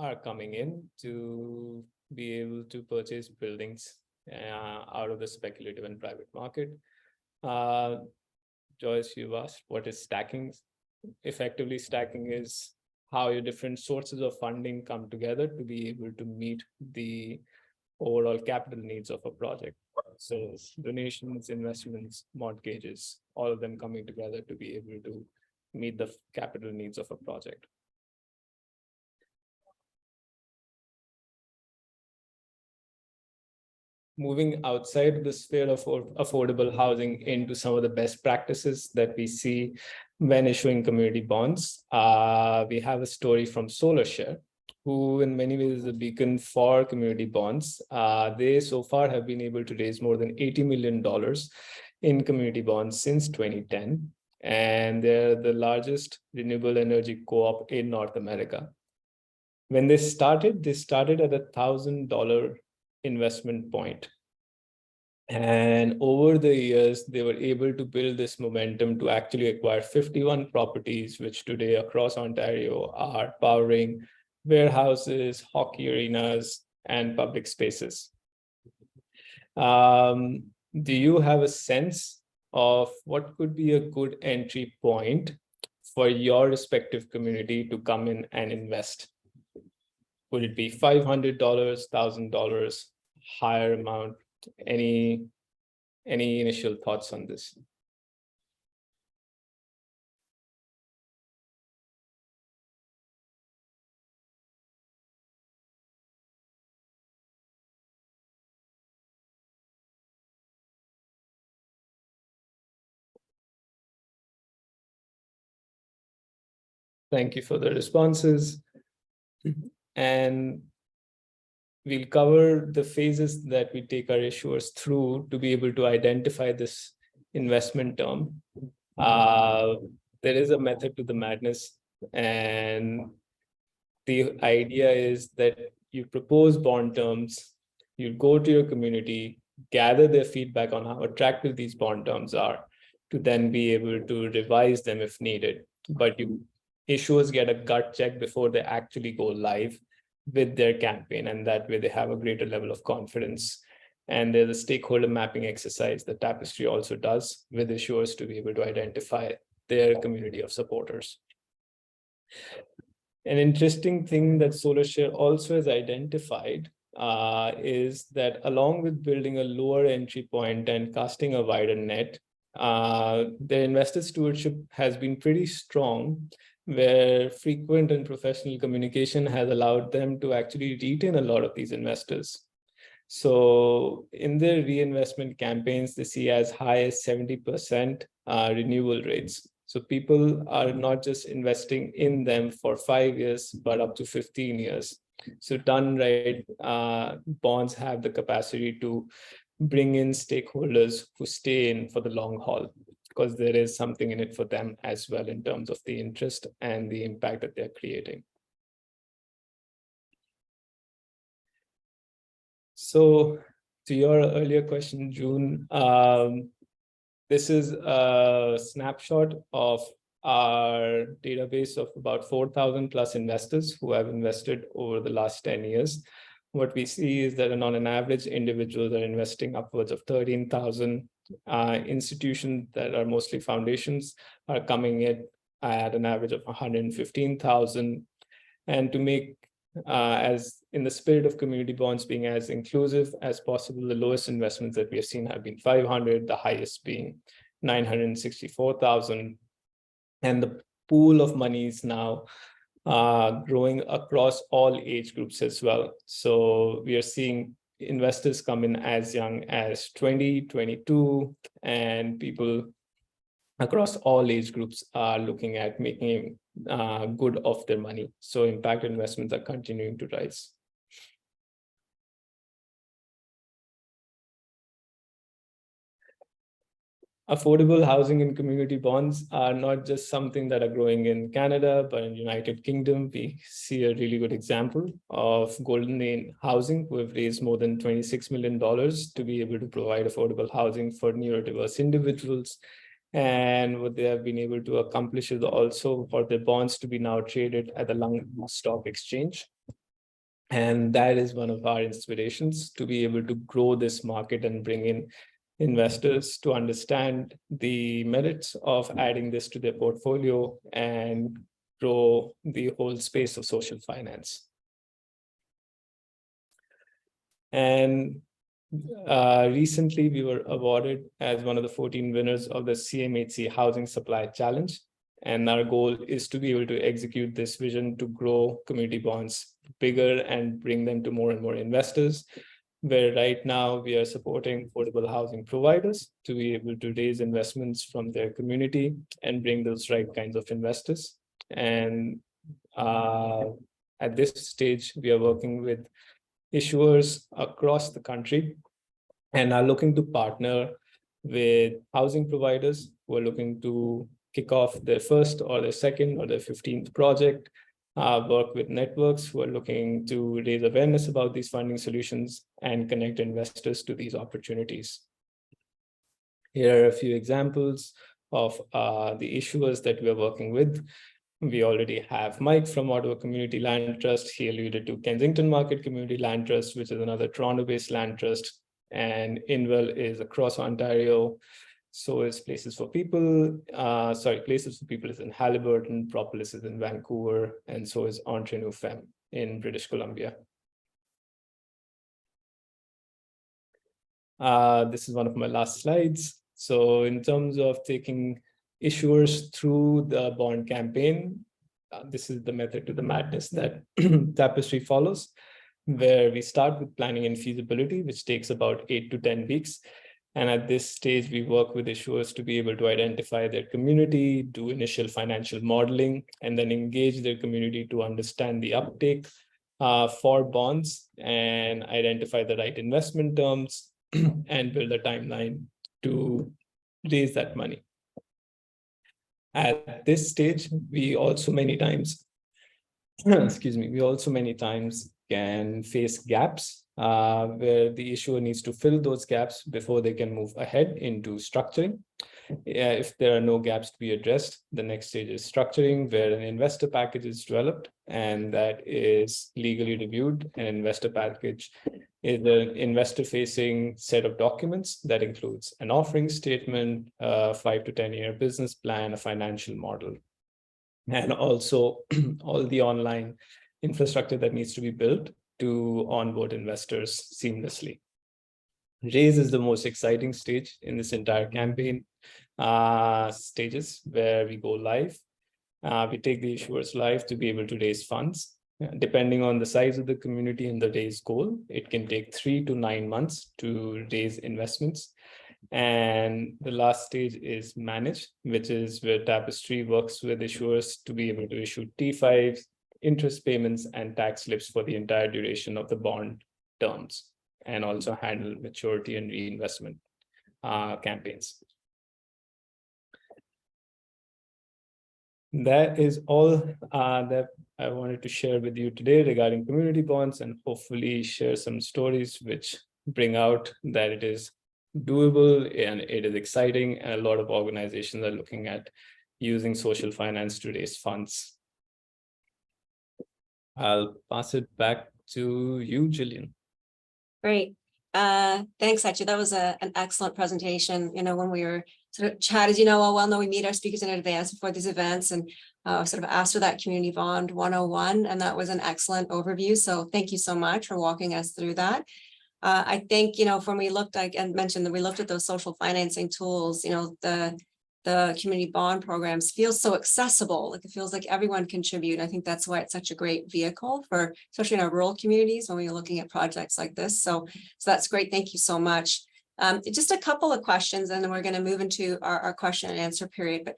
are coming in to be able to purchase buildings out of the speculative and private market. Joyce, you asked, what is stacking? Effectively, stacking is how your different sources of funding come together to be able to meet the overall capital needs of a project. So donations, investments, mortgages, all of them coming together to be able to meet the capital needs of a project. Moving outside the sphere of affordable housing into some of the best practices that we see when issuing community bonds, we have a story from SolarShare, who in many ways is a beacon for community bonds. They so far have been able to raise more than $80 million in community bonds since 2010. And they're the largest renewable energy co-op in North America. When they started at $1,000 investment point. And over the years, they were able to build this momentum to actually acquire 51 properties, which today across Ontario are powering warehouses, hockey arenas, and public spaces. Do you have a sense of what could be a good entry point for your respective community to come in and invest? Would it be $500, $1,000, higher amount? Any initial thoughts on this? Thank you for the responses. And we'll cover the phases that we take our issuers through to be able to identify this investment term. There is a method to the madness, and the idea is that you propose bond terms, you go to your community, gather their feedback on how attractive these bond terms are, to then be able to revise them if needed. But issuers get a gut check before they actually go live with their campaign, and that way they have a greater level of confidence. And there's a stakeholder mapping exercise that Tapestry also does with issuers to be able to identify their community of supporters. An interesting thing that SolarShare also has identified is that along with building a lower entry point and casting a wider net, their investor stewardship has been pretty strong, where frequent and professional communication has allowed them to actually retain a lot of these investors. So in their reinvestment campaigns, they see as high as 70% renewal rates. So people are not just investing in them for 5 years, but up to 15 years. So done right, bonds have the capacity to bring in stakeholders who stay in for the long haul, because there is something in it for them as well in terms of the interest and the impact that they're creating. So to your earlier question, June, this is a snapshot of our database of about 4,000 plus investors who have invested over the last 10 years. What we see is that on an average, individuals are investing upwards of 13,000. Institutions that are mostly foundations are coming in at an average of 115,000. And to make, as in the spirit of community bonds being as inclusive as possible, the lowest investments that we have seen have been 500, the highest being 964,000. And the pool of money is now growing across all age groups as well. So we are seeing investors come in as young as 20, 22, and people across all age groups are looking at making good of their money. So impact investments are continuing to rise. Affordable housing and community bonds are not just something that are growing in Canada, but in United Kingdom, we see a really good example of Golden Lane Housing, who have raised more than $26 million to be able to provide affordable housing for neurodiverse individuals. And what they have been able to accomplish is also for their bonds to be now traded at the London Stock Exchange. And that is one of our inspirations, to be able to grow this market and bring in investors to understand the merits of adding this to their portfolio and grow the whole space of social finance. And recently, we were awarded as one of the 14 winners of the CMHC Housing Supply Challenge. And our goal is to be able to execute this vision to grow community bonds bigger and bring them to more and more investors, where right now we are supporting affordable housing providers to be able to raise investments from their community and bring those right kinds of investors. And at this stage, we are working with issuers across the country and are looking to partner with housing providers who are looking to kick off their first or their second or their 15th project, work with networks who are looking to raise awareness about these funding solutions and connect investors to these opportunities. Here are a few examples of the issuers that we are working with. We already have Mike from Ottawa Community Land Trust. He alluded to Kensington Market Community Land Trust, which is another Toronto-based land trust. And Inwell is across Ontario. So is Places for People. Places for People is in Haliburton, Propolis is in Vancouver, and so is Entre Nous Femmes in British Columbia. This is one of my last slides. So in terms of taking issuers through the bond campaign, this is the method to the madness that Tapestry follows, where we start with planning and feasibility, which takes about 8 to 10 weeks. And at this stage, we work with issuers to be able to identify their community, do initial financial modeling, and then engage their community to understand the uptake for bonds and identify the right investment terms and build a timeline to raise that money. At this stage, we also many times, can face gaps where the issuer needs to fill those gaps before they can move ahead into structuring. If there are no gaps to be addressed, the next stage is structuring, where an investor package is developed and that is legally reviewed. An investor package is an investor-facing set of documents that includes an offering statement, a 5 to 10 year business plan, a financial model, and also all the online infrastructure that needs to be built to onboard investors seamlessly. Raise is the most exciting stage in this entire campaign stages, where we go live. We take the issuers live to be able to raise funds. Depending on the size of the community and the raise goal, it can take 3 to 9 months to raise investments. And the last stage is manage, which is where Tapestry works with issuers to be able to issue T5s, interest payments, and tax slips for the entire duration of the bond terms, and also handle maturity and reinvestment campaigns. That is all that I wanted to share with you today regarding community bonds, and hopefully share some stories which bring out that it is doable and it is exciting, and a lot of organizations are looking at using social finance to raise funds. I'll pass it back to you, Gillian. Great. Thanks, Sachi. That was an excellent presentation. You know, when we were sort of chatted, you know, we meet our speakers in advance before these events, and sort of asked for that community bond 101, and that was an excellent overview. So thank you so much for walking us through that. I think, you know, when we looked, I mentioned that we looked at those social financing tools, you know, the community bond programs feels so accessible. Like, it feels like everyone contribute. I think that's why it's such a great vehicle for, especially in our rural communities when we're looking at projects like this. So that's great. Thank you so much. Just a couple of questions, and then we're going to move into our question and answer period. But,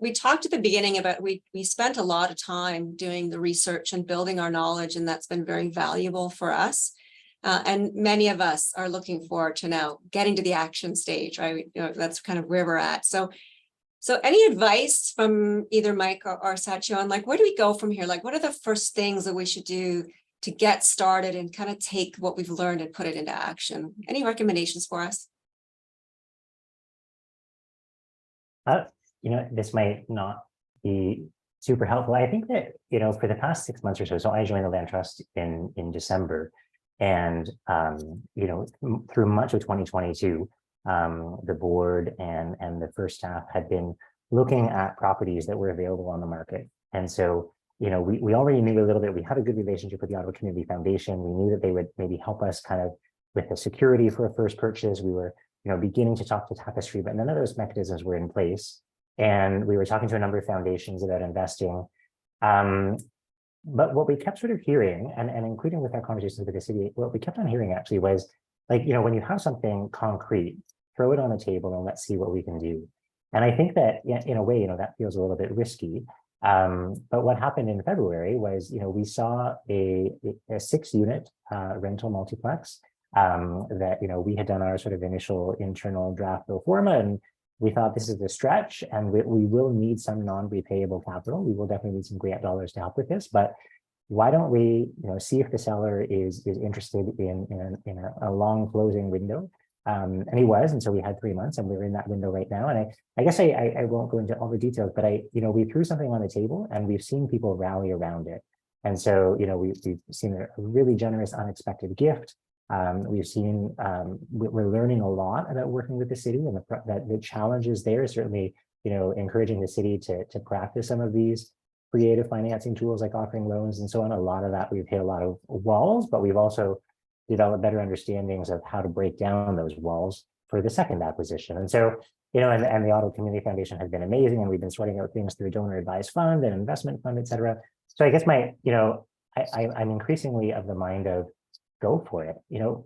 we talked at the beginning about, we spent a lot of time doing the research and building our knowledge, and that's been very valuable for us. And many of us are looking forward to now getting to the action stage, right? That's kind of where we're at. So any advice from either Mike or Satya on, like, where do we go from here? Like, what are the first things that we should do to get started and kind of take what we've learned and put it into action? Any recommendations for us? This might not be super helpful. I think that, for the past 6 months or so I joined the Land Trust in December, and, through much of 2022, the board and the first staff had been looking at properties that were available on the market. And so, we already knew a little bit. We had a good relationship with the Ottawa Community Foundation. We knew that they would maybe help us kind of with the security for a first purchase. We were, beginning to talk to Tapestry, but none of those mechanisms were in place. And we were talking to a number of foundations about investing. But what we kept sort of hearing, and including with our conversations with the city, what we kept on hearing actually was, like, when you have something concrete, throw it on the table and let's see what we can do. And I think that, in a way, that feels a little bit risky. But what happened in February was, we saw a 6-unit rental multiplex that, we had done our sort of initial internal draft pro forma, and we thought this is a stretch, and we will need some non-repayable capital. We will definitely need some grant dollars to help with this, but why don't we, see if the seller is interested in a long closing window. And he was, and so we had 3 months, and we're in that window right now. And I guess I won't go into all the details, but we threw something on the table, and we've seen people rally around it. And so, we've seen a really generous, unexpected gift. We've seen, we're learning a lot about working with the city, and the challenges there is certainly, encouraging the city to practice some of these creative financing tools, like offering loans and so on. A lot of that, we've hit a lot of walls, but we've also developed better understandings of how to break down those walls for the second acquisition. And so, and the Ottawa Community Foundation has been amazing, and we've been sorting out things through a donor advised fund and investment fund, et cetera. So I guess I'm increasingly of the mind of, go for it,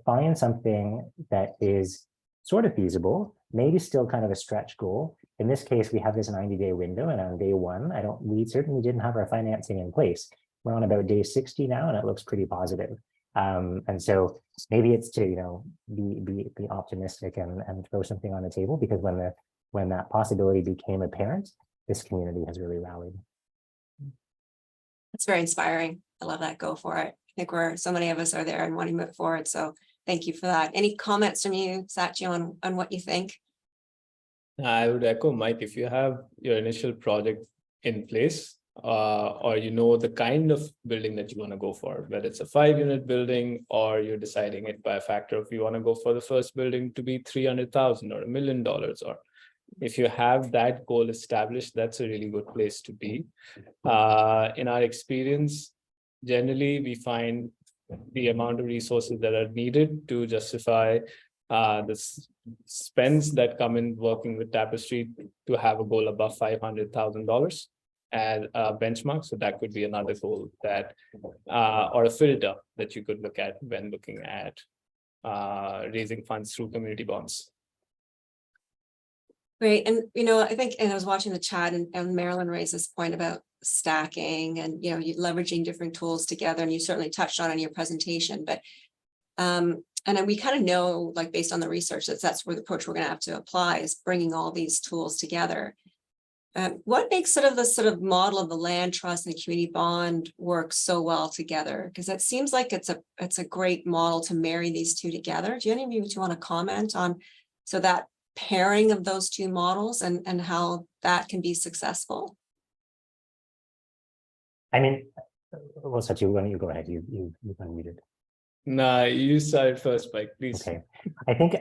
find something that is sort of feasible, maybe still kind of a stretch goal. In this case, we have this 90-day window, and on day 1, we certainly didn't have our financing in place. We're on about day 60 now, and it looks pretty positive. And so maybe it's to, be optimistic and throw something on the table, because when that possibility became apparent, this community has really rallied. That's very inspiring. I love that. Go for it. I think so many of us are there and want to move forward. So thank you for that. Any comments from you, Satya, on what you think? I would echo Mike. If you have your initial project in place, or the kind of building that you want to go for, whether it's a 5-unit building, or you're deciding it by a factor of you want to go for the first building to be $300,000 or $1 million, or if you have that goal established, that's a really good place to be. In our experience, generally, we find the amount of resources that are needed to justify the spends that come in working with Tapestry to have a goal above $500,000 as a benchmark. So that could be another goal that, or a filter that you could look at when looking at raising funds through community bonds. Great. And, I think, and I was watching the chat, and Marilyn raised this point about stacking and, you leveraging different tools together, and you certainly touched on in your presentation, but, and then we kind of know, like, based on the research, that's where the approach we're going to have to apply is bringing all these tools together. What makes the model of the land trust and the community bond work so well together? Because it seems like it's a great model to marry these two together. Do any of you want to comment on that pairing of those two models and how that can be successful? I mean, well, Satya, why don't you go ahead? You've unmuted. Nah, you started first, Mike, please. Okay. I think,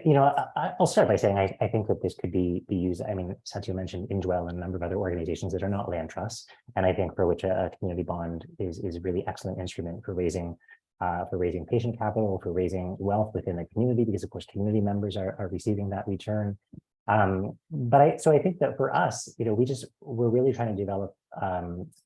I'll start by saying I think that this could be used. I mean, Satya mentioned Indwell and a number of other organizations that are not land trusts, and I think for which a community bond is a really excellent instrument for raising patient capital, for raising wealth within the community, because of course community members are receiving that return. But I think that for us, we're really trying to develop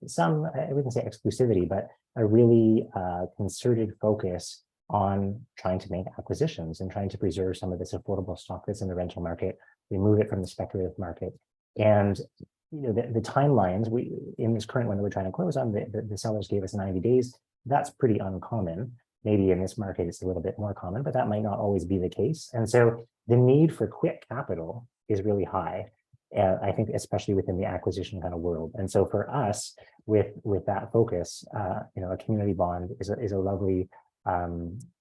some, I wouldn't say exclusivity, but a really concerted focus on trying to make acquisitions and trying to preserve some of this affordable stock that's in the rental market, remove it from the speculative market. And the timelines in this current one that we're trying to close on, the sellers gave us 90 days. That's pretty uncommon. Maybe in this market it's a little bit more common, but that might not always be the case. And so the need for quick capital is really high. I think especially within the acquisition kind of world. And so for us, with that focus, a community bond is a lovely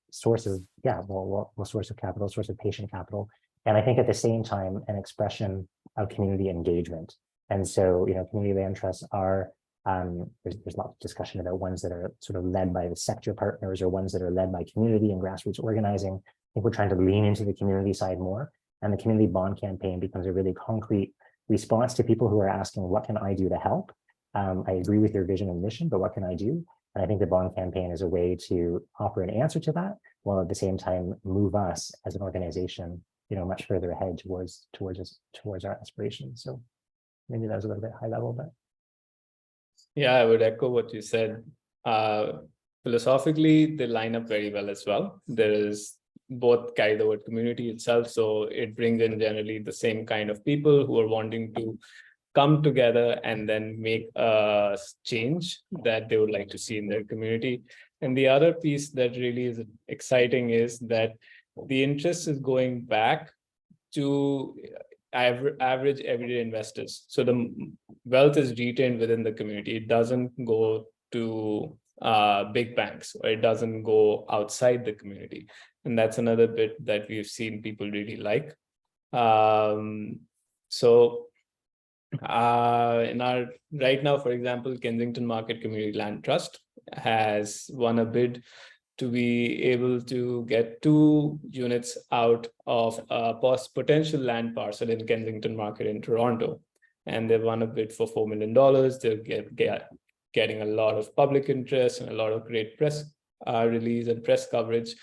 source of source of capital, source of patient capital, and I think at the same time an expression of community engagement. And so community land trusts are there's lots of discussion about ones that are sort of led by the sector partners or ones that are led by community and grassroots organizing. I think we're trying to lean into the community side more, and the community bond campaign becomes a really concrete response to people who are asking, what can I do to help? I agree with your vision and mission, but what can I do? And I think the bond campaign is a way to offer an answer to that, while at the same time move us as an organization, much further ahead towards our aspirations. So maybe that was a little bit high level, but yeah, I would echo what you said. Philosophically, they line up very well as well. There is both carry the word community itself, so it brings in generally the same kind of people who are wanting to come together and then make a change that they would like to see in their community. And the other piece that really is exciting is that the interest is going back to average everyday investors. So the wealth is retained within the community. It doesn't go to big banks, or it doesn't go outside the community. And that's another bit that we've seen people really like. In our right now, for example, Kensington Market Community Land Trust has won a bid to be able to get 2 units out of a potential land parcel in Kensington Market in Toronto. And they've won a bid for $4 million. They're getting a lot of public interest and a lot of great press release and press coverage.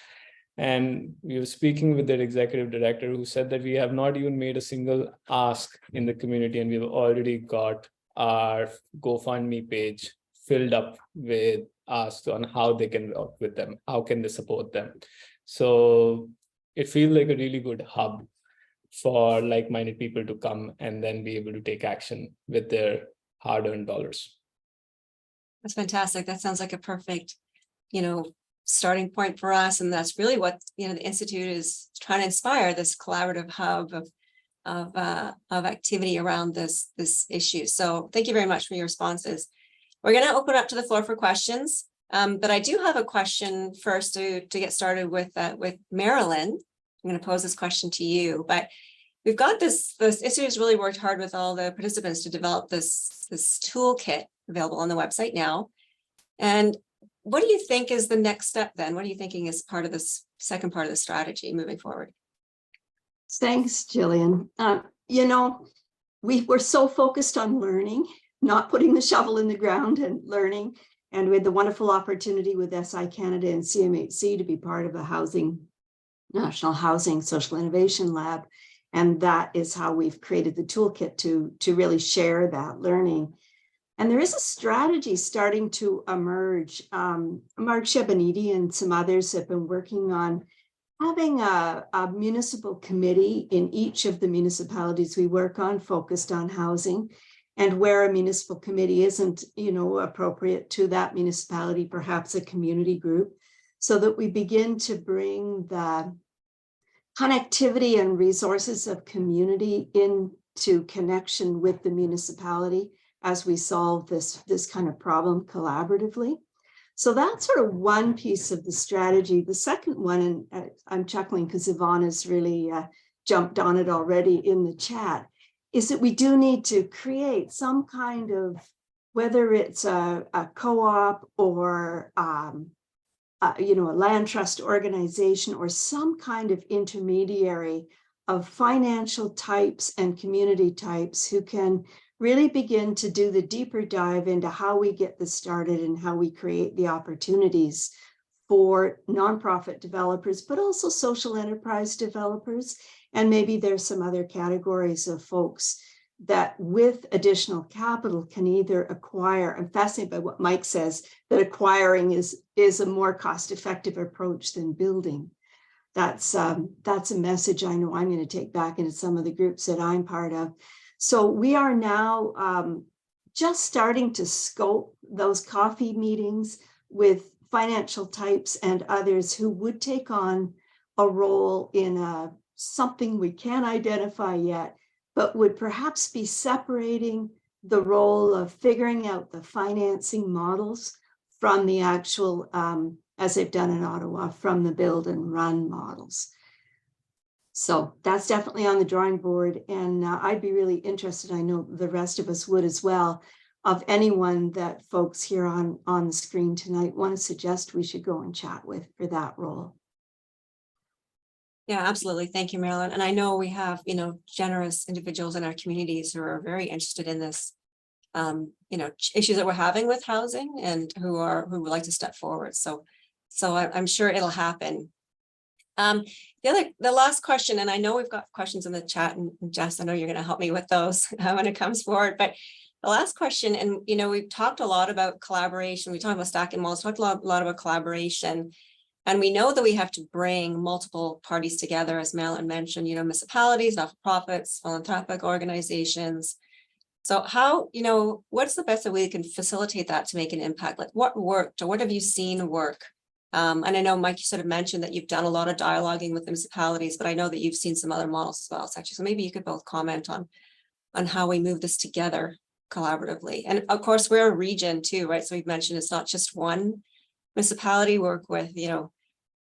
And we were speaking with their executive director, who said that we have not even made a single ask in the community, and we've already got our GoFundMe page filled up with asks on how they can work with them, how can they support them. So it feels like a really good hub for like-minded people to come and then be able to take action with their hard-earned dollars. That's fantastic. That sounds like a perfect, starting point for us. And that's really what, the Institute is trying to inspire, this collaborative hub of activity around this issue. So thank you very much for your responses. We're going to open up to the floor for questions. But I do have a question first to get started with Marilyn. I'm going to pose this question to you, but we've got this Institute has really worked hard with all the participants to develop this toolkit available on the website now. And what do you think is the next step then? What are you thinking is part of this second part of the strategy moving forward? Thanks, Jillian. We were so focused on learning, not putting the shovel in the ground and learning. And we had the wonderful opportunity with SI Canada and CMHC to be part of a National Housing Social Innovation Lab. And that is how we've created the toolkit to really share that learning. And there is a strategy starting to emerge. Mark Shebanidi and some others have been working on having a municipal committee in each of the municipalities we work on focused on housing. And where a municipal committee isn't, appropriate to that municipality, perhaps a community group, so that we begin to bring the connectivity and resources of community into connection with the municipality as we solve this kind of problem collaboratively. So that's sort of one piece of the strategy. The second one, and I'm chuckling because Yvonne has really jumped on it already in the chat, is that we do need to create some kind of, whether it's a co-op or a land trust organization or some kind of intermediary of financial types and community types who can really begin to do the deeper dive into how we get this started and how we create the opportunities for nonprofit developers, but also social enterprise developers. And maybe there's some other categories of folks that with additional capital can either acquire. I'm fascinated by what Mike says, that acquiring is a more cost-effective approach than building. That's a message I know I'm going to take back into some of the groups that I'm part of. So we are now just starting to scope those coffee meetings with financial types and others who would take on a role in something we can't identify yet, but would perhaps be separating the role of figuring out the financing models from the actual, as they've done in Ottawa, from the build and run models. So that's definitely on the drawing board. And I'd be really interested, I know the rest of us would as well, of anyone that folks here on the screen tonight want to suggest we should go and chat with for that role. Yeah, absolutely. Thank you, Marilyn. And I know we have, generous individuals in our communities who are very interested in this, issues that we're having with housing and who would like to step forward. So I'm sure it'll happen. The last question, and I know we've got questions in the chat, and Jess, I know you're going to help me with those when it comes forward, but the last question, and we've talked a lot about collaboration. We talked about stacking malls, talked a lot about collaboration. And we know that we have to bring multiple parties together, as Marilyn mentioned, municipalities, not-for-profits, philanthropic organizations. So how, what's the best way we can facilitate that to make an impact? Like what worked, or what have you seen work? And I know, Mike, you sort of mentioned that you've done a lot of dialoguing with the municipalities, but I know that you've seen some other models as well. So maybe you could both comment on how we move this together collaboratively. And of course, we're a region too, right? So we've mentioned it's not just one municipality, work with,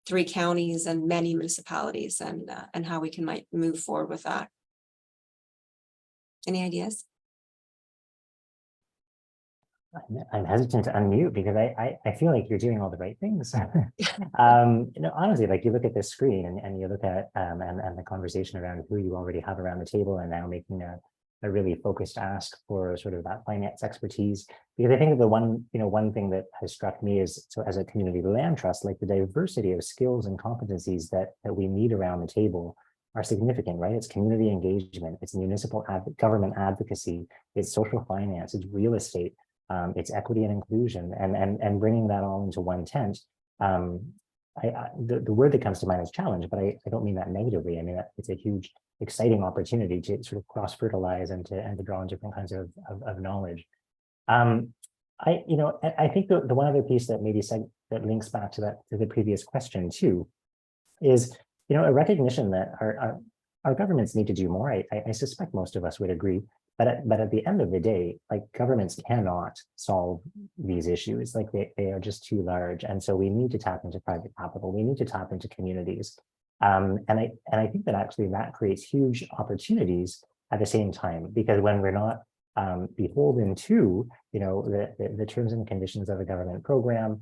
3 counties and many municipalities, and how we might move forward with that. Any ideas? I'm hesitant to unmute because I feel like you're doing all the right things. Honestly, like you look at this screen and you look at and the conversation around who you already have around the table, and now making a really focused ask for sort of that finance expertise. Because I think the one thing that has struck me is, so as a community land trust, like the diversity of skills and competencies that we need around the table are significant, right? It's community engagement, it's municipal government advocacy, it's social finance, it's real estate, it's equity and inclusion, and bringing that all into one tent. The word that comes to mind is challenge, but I don't mean that negatively. I mean, it's a huge, exciting opportunity to sort of cross-fertilize and to draw on different kinds of knowledge. I think the one other piece that maybe that links back to the previous question too, is a recognition that our governments need to do more. I suspect most of us would agree. But at the end of the day, like, governments cannot solve these issues. Like they are just too large. And so we need to tap into private capital. We need to tap into communities. And I think that actually that creates huge opportunities at the same time, because when we're not beholden to the terms and conditions of a government program,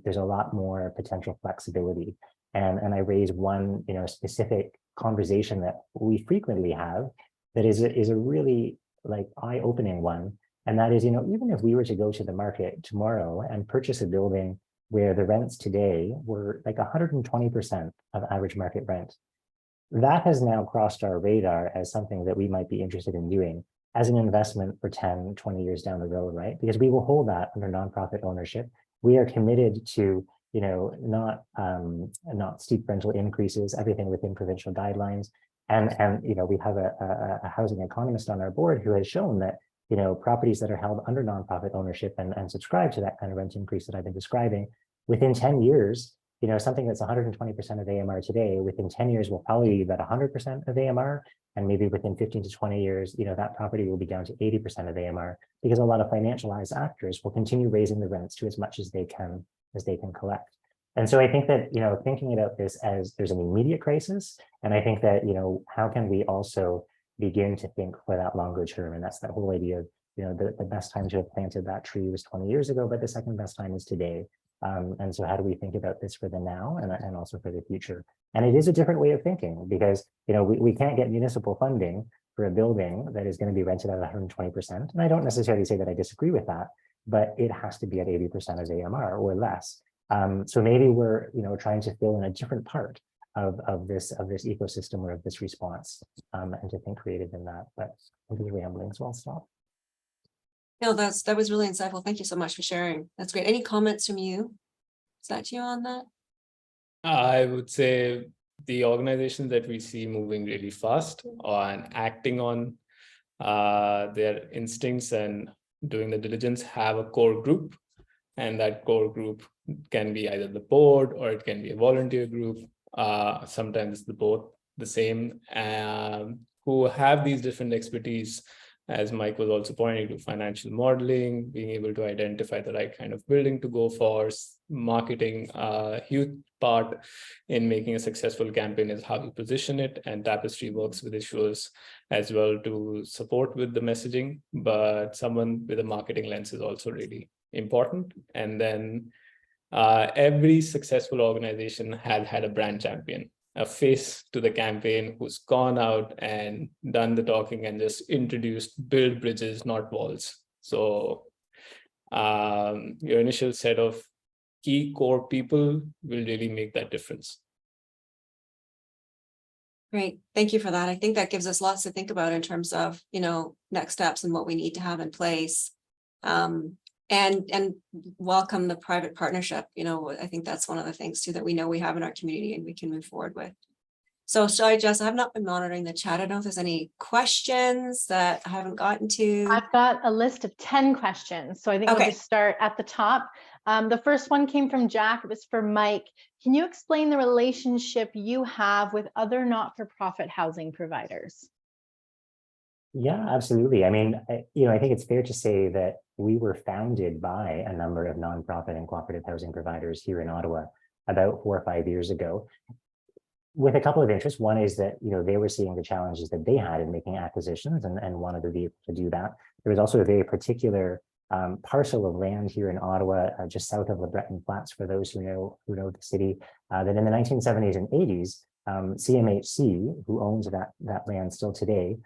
there's a lot more potential flexibility. And I raise one specific conversation that we frequently have that is a really like eye-opening one. And that is, even if we were to go to the market tomorrow and purchase a building where the rents today were like 120% of average market rent, that has now crossed our radar as something that we might be interested in doing as an investment for 10, 20 years down the road, right? Because we will hold that under nonprofit ownership. We are committed to, not steep rental increases, everything within provincial guidelines. And we have a housing economist on our board who has shown that properties that are held under nonprofit ownership and subscribe to that kind of rent increase that I've been describing, within 10 years, something that's 120% of AMR today, within 10 years will probably be about 100% of AMR, and maybe within 15 to 20 years, that property will be down to 80% of AMR, because a lot of financialized actors will continue raising the rents to as much as they can collect. And so I think that, thinking about this as there's an immediate crisis, and I think that, how can we also begin to think for that longer term? And that's that whole idea of, the best time to have planted that tree was 20 years ago, but the second best time is today. And so how do we think about this for the now and also for the future? And it is a different way of thinking, because, we can't get municipal funding for a building that is going to be rented at 120%. And I don't necessarily say that I disagree with that, but it has to be at 80% as AMR or less. So maybe we're, trying to fill in a different part of this ecosystem or of this response, and to think creative in that. But I'm just rambling, so I'll stop. No, that was really insightful. Thank you so much for sharing. That's great. Any comments from you? Is that you on that? I would say the organizations that we see moving really fast and acting on their instincts and doing the diligence have a core group, and that core group can be either the board or it can be a volunteer group. Sometimes both the same, who have these different expertise, as Mike was also pointing to, financial modeling, being able to identify the right kind of building to go for, marketing. A huge part in making a successful campaign is how you position it, and Tapestry works with issuers as well to support with the messaging, but someone with a marketing lens is also really important. And then every successful organization has had a brand champion, a face to the campaign, who's gone out and done the talking and just introduced build bridges, not walls. So your initial set of key core people will really make that difference. Great. Thank you for that. I think that gives us lots to think about in terms of, next steps and what we need to have in place. And welcome the private partnership. I think that's one of the things too that we know we have in our community and we can move forward with. So sorry, Jess, I have not been monitoring the chat. I don't know if there's any questions that I haven't gotten to. I've got a list of 10 questions, so I think we'll just start at the top. The first one came from Jack. It was for Mike. Can you explain the relationship you have with other not-for-profit housing providers? Yeah, absolutely. I mean, I think it's fair to say that we were founded by a number of nonprofit and cooperative housing providers here in Ottawa about 4 or 5 years ago, with a couple of interests. One is that, they were seeing the challenges that they had in making acquisitions and wanted to be able to do that. There was also a very particular parcel of land here in Ottawa, just south of the Breton Flats, for those who know the city, that in the 1970s and 80s, CMHC, who owns that land still today,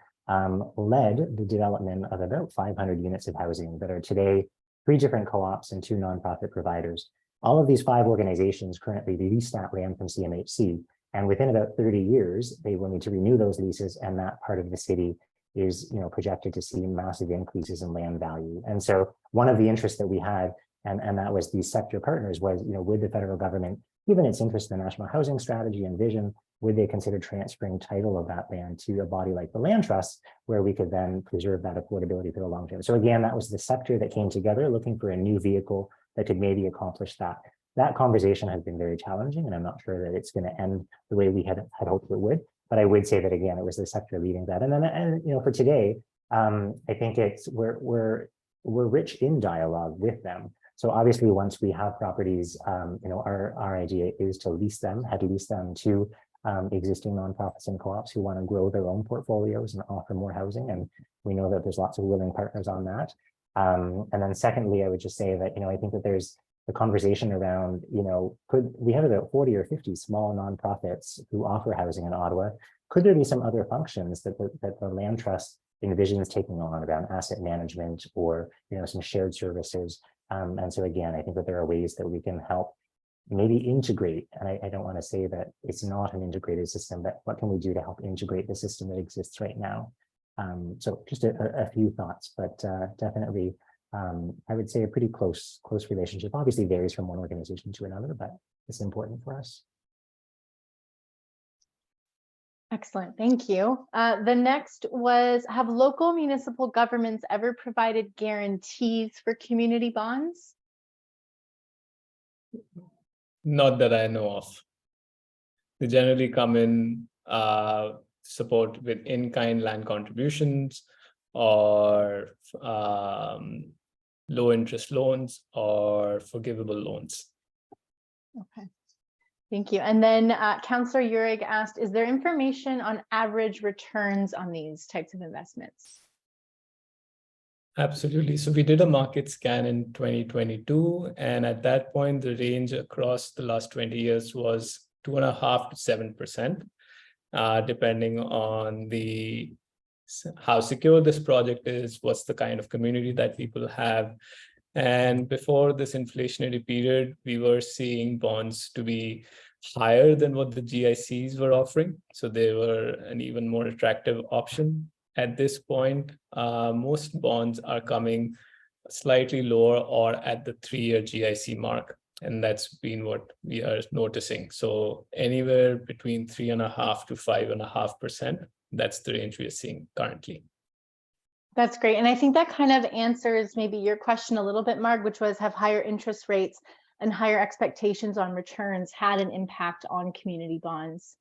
led the development of about 500 units of housing that are today 3 different co-ops and 2 nonprofit providers. All of these 5 organizations currently lease that land from CMHC, and within about 30 years, they will need to renew those leases, and that part of the city is projected to see massive increases in land value. And so one of the interests that we had, and that was these sector partners, was would the federal government, given its interest in the National Housing Strategy and vision, would they consider transferring title of that land to a body like the Land Trust, where we could then preserve that affordability for the long term? So again, that was the sector that came together looking for a new vehicle that could maybe accomplish that. That conversation has been very challenging, and I'm not sure that it's going to end the way we had hoped it would. But I would say that again, it was the sector leading that. And then, for today, I think we're rich in dialogue with them. So obviously, once we have properties, our idea is to lease them to existing nonprofits and co-ops who want to grow their own portfolios and offer more housing. And we know that there's lots of willing partners on that. And then secondly, I would just say that, I think that there's the conversation around, could we have about 40 or 50 small nonprofits who offer housing in Ottawa? Could there be some other functions that the Land Trust envisions taking on around asset management or, some shared services? And so again, I think that there are ways that we can help maybe integrate, and I don't want to say that it's not an integrated system, but what can we do to help integrate the system that exists right now? So just a few thoughts, but definitely, I would say a pretty close relationship. Obviously varies from one organization to another, but it's important for us. Excellent, thank you. The next was, have local municipal governments ever provided guarantees for community bonds? Not that I know of. They generally come in support with in-kind land contributions or low interest loans or forgivable loans. Okay, thank you. And then Councillor Urig asked, is there information on average returns on these types of investments? Absolutely. So we did a market scan in 2022, and at that point, the range across the last 20 years was 2.5% to 7%, depending on how secure this project is, what's the kind of community that people have. And before this inflationary period, we were seeing bonds to be higher than what the GICs were offering. So they were an even more attractive option. At this point, most bonds are coming slightly lower or at the 3-year GIC mark. And that's been what we are noticing. So anywhere between 3.5% to 5.5%, that's the range we are seeing currently. That's great. And I think that kind of answers maybe your question a little bit, Marg, which was, have higher interest rates and higher expectations on returns had an impact on community bonds?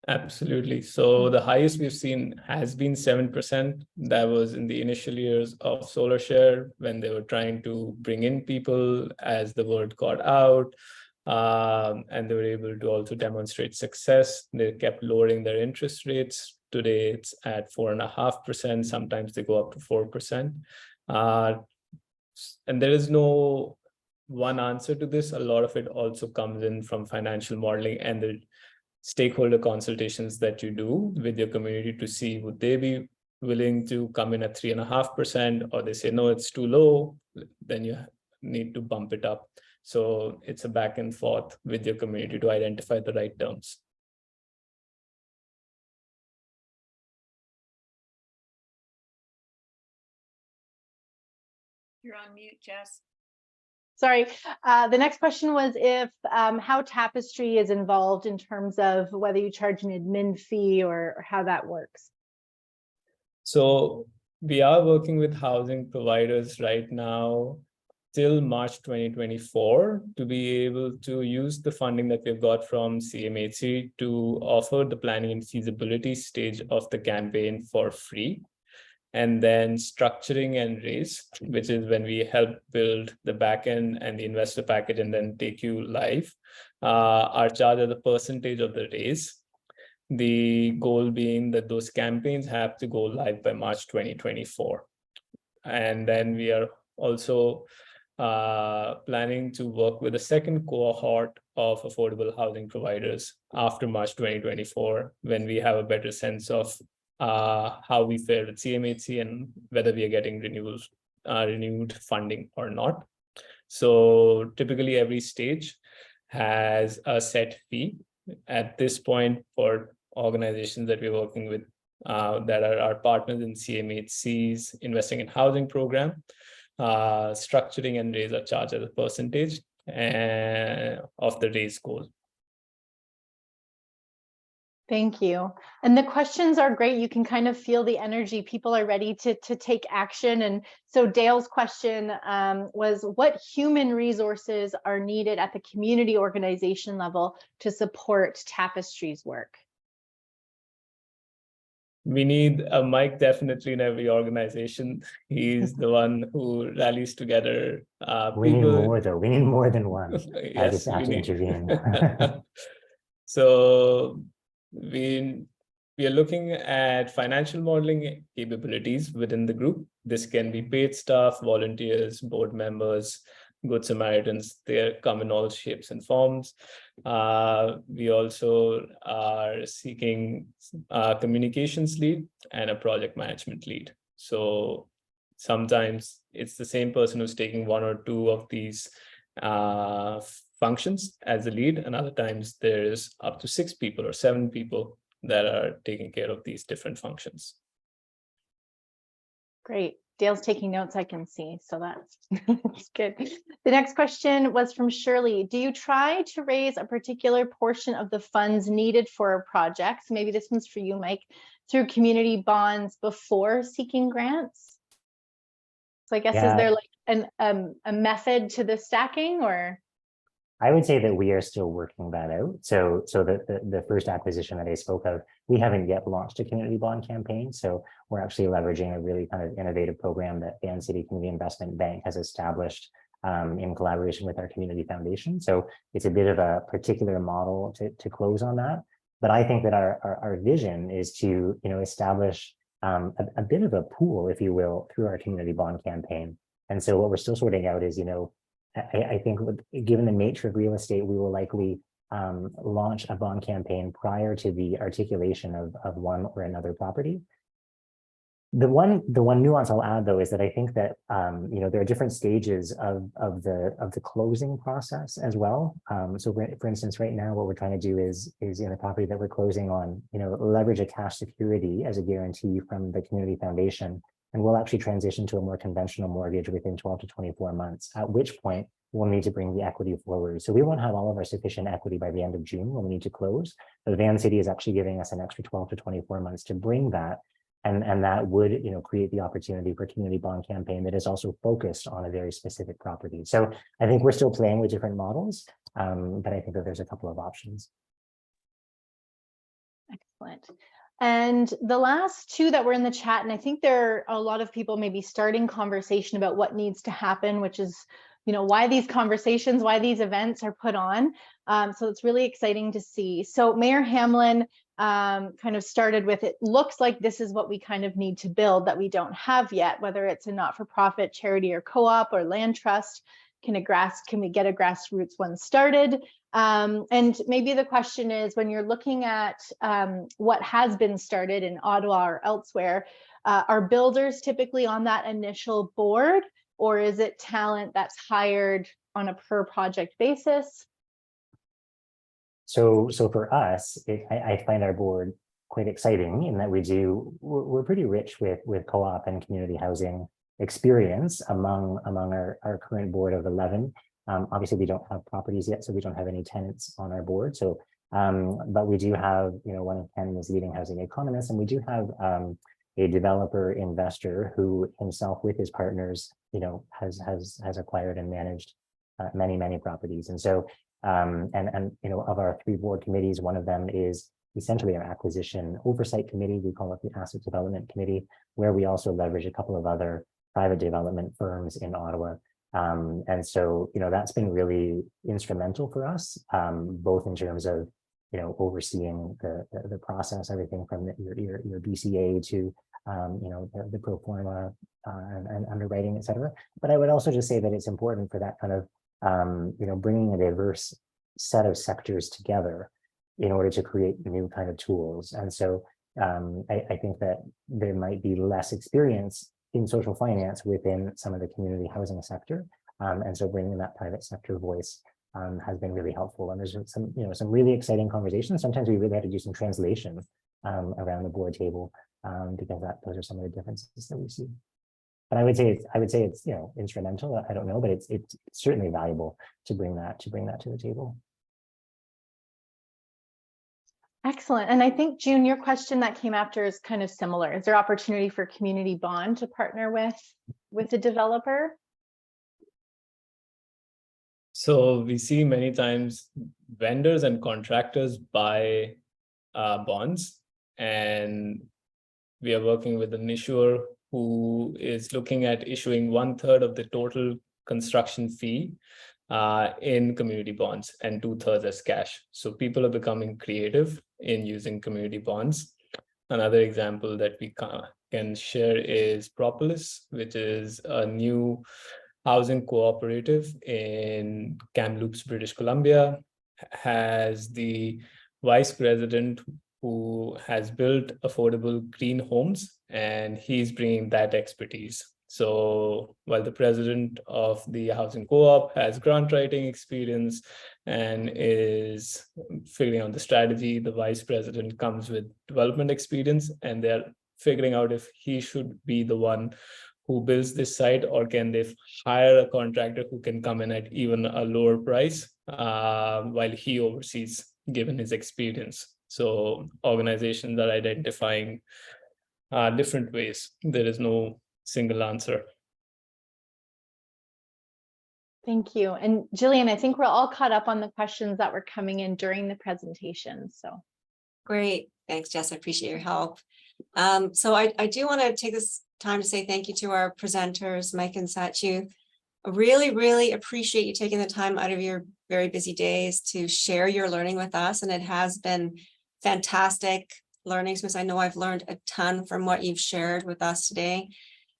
Absolutely. So the highest we've seen has been 7%. That was in the initial years of Solar Share when they were trying to bring in people as the word got out. And they were able to also demonstrate success. They kept lowering their interest rates. Today it's at 4.5%. Sometimes they go up to 4%. And there is no one answer to this. A lot of it also comes in from financial modeling and the stakeholder consultations that you do with your community to see, would they be willing to come in at 3.5%, or they say, no, it's too low, then you need to bump it up. So it's a back and forth with your community to identify the right terms. You're on mute, Jess. Sorry, the next question was if how Tapestry is involved in terms of whether you charge an admin fee or how that works. So we are working with housing providers right now till March 2024 to be able to use the funding that we've got from CMHC to offer the planning and feasibility stage of the campaign for free. And then structuring and raise, which is when we help build the backend and the investor package and then take you live, are charged as a percentage of the raise. The goal being that those campaigns have to go live by March 2024. And then we are also planning to work with a second cohort of affordable housing providers after March 2024, when we have a better sense of how we fare at CMHC and whether we are getting renewed funding or not. So typically every stage has a set fee. At this point, for organizations that we're working with that are our partners in CMHC's Investing in Housing program, structuring and raise are charged as a percentage of the raise goal. Thank you. And the questions are great. You can kind of feel the energy. People are ready to take action. And so Dale's question was, what human resources are needed at the community organization level to support Tapestry's work? We need a Mike definitely in every organization. He's the one who rallies together We need people. more though. We need more than one. I Yes, just have to intervene. So we are looking at financial modeling capabilities within the group. This can be paid staff, volunteers, board members, Good Samaritans. They come in all shapes and forms. We also are seeking a communications lead and a project management lead. So sometimes it's the same person who's taking one or two of these functions as the lead, and other times there's up to 6 people or 7 people that are taking care of these different functions. Great. Dale's taking notes, I can see, so that's good. The next question was from Shirley. Do you try to raise a particular portion of the funds needed for a project? Maybe this one's for you, Mike, through community bonds before seeking grants? So I guess, is there like a method to the stacking, or? I would say that we are still working that out. So the first acquisition that I spoke of, we haven't yet launched a community bond campaign. So we're actually leveraging a really kind of innovative program that Van City Community Investment Bank has established in collaboration with our community foundation. So it's a bit of a particular model to close on that. But I think that our vision is to establish a bit of a pool, if you will, through our community bond campaign. And so what we're still sorting out is, I think given the nature of real estate, we will likely launch a bond campaign prior to the articulation of one or another property. The one nuance I'll add, though, is that I think that there are different stages of the closing process as well. So for instance, right now, what we're trying to do is in the property that we're closing on, leverage a cash security as a guarantee from the community foundation, and we'll actually transition to a more conventional mortgage within 12 to 24 months. At which point we'll need to bring the equity forward. So we won't have all of our sufficient equity by the end of June when we need to close. But Van City is actually giving us an extra 12 to 24 months to bring that. And that would, create the opportunity for a community bond campaign that is also focused on a very specific property. So I think we're still playing with different models, but I think that there's a couple of options. Excellent. And the last two that were in the chat, and I think there are a lot of people maybe starting conversation about what needs to happen, which is, why these conversations, why these events are put on. So it's really exciting to see. So Mayor Hamlin kind of started with, it looks like this is what we kind of need to build that we don't have yet, whether it's a not-for-profit charity or co-op or land trust. Can we get a grassroots one started? And maybe the question is, when you're looking at what has been started in Ottawa or elsewhere, are builders typically on that initial board, or is it talent that's hired on a per project basis? So for us, I find our board quite exciting in that we're pretty rich with co-op and community housing experience among our current board of 11. Obviously, we don't have properties yet, so we don't have any tenants on our board. So, but we do have, one of Canada's leading housing economists, and we do have a developer investor who himself with his partners, has acquired and managed many properties. And so, of our 3 board committees, one of them is essentially our acquisition oversight committee. We call it the asset development committee, where we also leverage a couple of other private development firms in Ottawa. And so, that's been really instrumental for us, both in terms of, overseeing the process, everything from your BCA to, the pro forma and underwriting, et cetera. But I would also just say that it's important for that kind of, bringing a diverse set of sectors together in order to create new kind of tools. And so I think that there might be less experience in social finance within some of the community housing sector. And so bringing that private sector voice has been really helpful. And there's some really exciting conversations. Sometimes we really have to do some translation around the board table because those are some of the differences that we see. But I would say it's instrumental. I don't know, but it's certainly valuable to bring that to the table. Excellent. And I think, June, your question that came after is kind of similar. Is there opportunity for community bond to partner with the developer? So we see many times vendors and contractors buy bonds, and we are working with an issuer who is looking at issuing 1/3 of the total construction fee in community bonds and 2/3 as cash. So people are becoming creative in using community bonds. Another example that we can share is Propolis, which is a new housing cooperative in Kamloops, British Columbia, has the vice president who has built affordable green homes, and he's bringing that expertise. So while the president of the housing co-op has grant writing experience and is figuring out the strategy, the vice president comes with development experience, and they're figuring out if he should be the one who builds this site, or can they hire a contractor who can come in at even a lower price while he oversees, given his experience. So organizations are identifying different ways. There is no single answer. Thank you. And Jillian, I think we're all caught up on the questions that were coming in during the presentation. So Great. Thanks, Jess. I appreciate your help. So I do want to take this time to say thank you to our presenters, Mike and Satchu. I really appreciate you taking the time out of your very busy days to share your learning with us. And it has been fantastic learnings, because I know I've learned a ton from what you've shared with us today.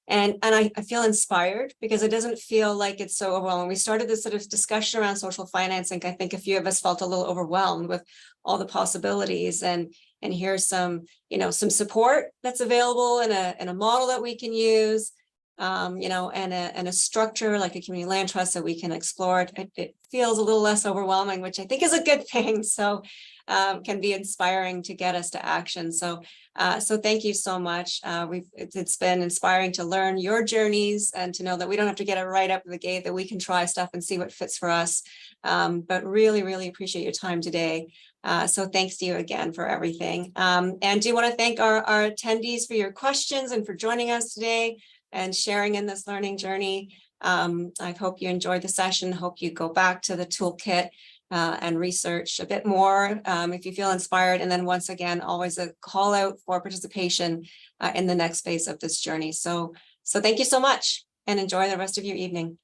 And I feel inspired because it doesn't feel like it's so overwhelming. We started this sort of discussion around social financing. I think a few of us felt a little overwhelmed with all the possibilities. And and here's some, some support that's available in a model that we can use, and a structure like a community land trust that we can explore. It feels a little less overwhelming, which I think is a good thing. So can be inspiring to get us to action. So thank you so much. It's been inspiring to learn your journeys and to know that we don't have to get it right up the gate, that we can try stuff and see what fits for us. But really, really appreciate your time today. So thanks to you again for everything. And do want to thank our attendees for your questions and for joining us today and sharing in this learning journey. I hope you enjoyed the session. Hope you go back to the toolkit and research a bit more if you feel inspired. And then once again, always a call out for participation in the next phase of this journey. So thank you so much and enjoy the rest of your evening.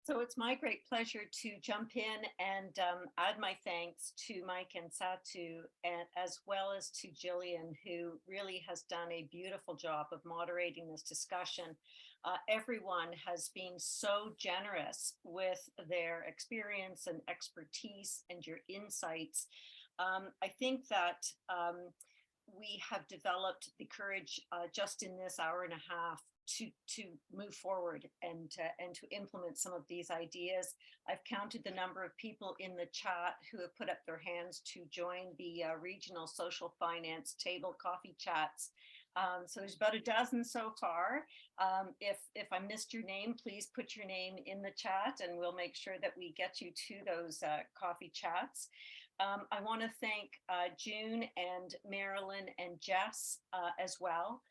So it's my great pleasure to jump in and add my thanks to Mike and Satu, and as well as to Jillian, who really has done a beautiful job of moderating this discussion. Everyone has been so generous with their experience and expertise and your insights. I think that we have developed the courage just in this hour and a half to move forward and to implement some of these ideas. I've counted the number of people in the chat who have put up their hands to join the regional social finance table coffee chats. So there's about a dozen so far. If I missed your name, please put your name in the chat and we'll make sure that we get you to those coffee chats. I want to thank June and Marilyn and Jess as well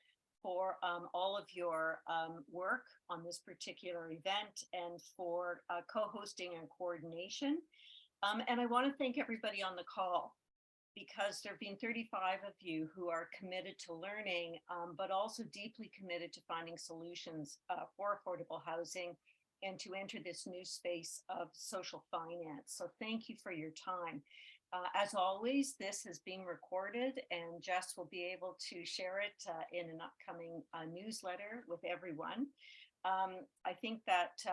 for all of your work on this particular event and for co-hosting and coordination. And I want to thank everybody on the call, because there have been 35 of you who are committed to learning, but also deeply committed to finding solutions for affordable housing and to enter this new space of social finance. So thank you for your time. As always, this is being recorded and Jess will be able to share it in an upcoming newsletter with everyone. I think that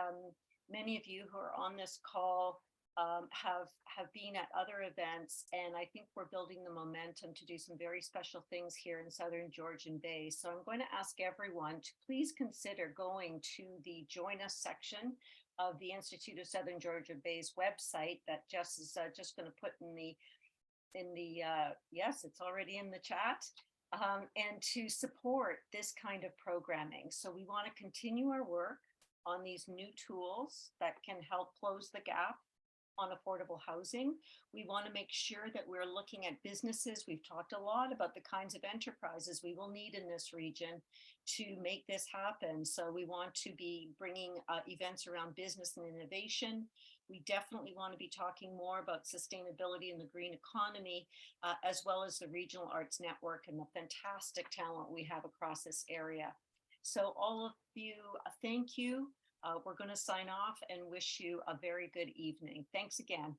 many of you who are on this call have been at other events, and I think we're building the momentum to do some very special things here in Southern Georgian Bay. So I'm going to ask everyone to please consider going to the Join Us section of the Institute of Southern Georgia Bay's website that Jess is just going to put in the yes, it's already in the chat, and to support this kind of programming. So we want to continue our work on these new tools that can help close the gap on affordable housing. We want to make sure that we're looking at businesses. We've talked a lot about the kinds of enterprises we will need in this region to make this happen. So we want to be bringing events around business and innovation. We definitely want to be talking more about sustainability and the green economy, as well as the Regional Arts Network and the fantastic talent we have across this area. So all of you, thank you. We're going to sign off and wish you a very good evening. Thanks again.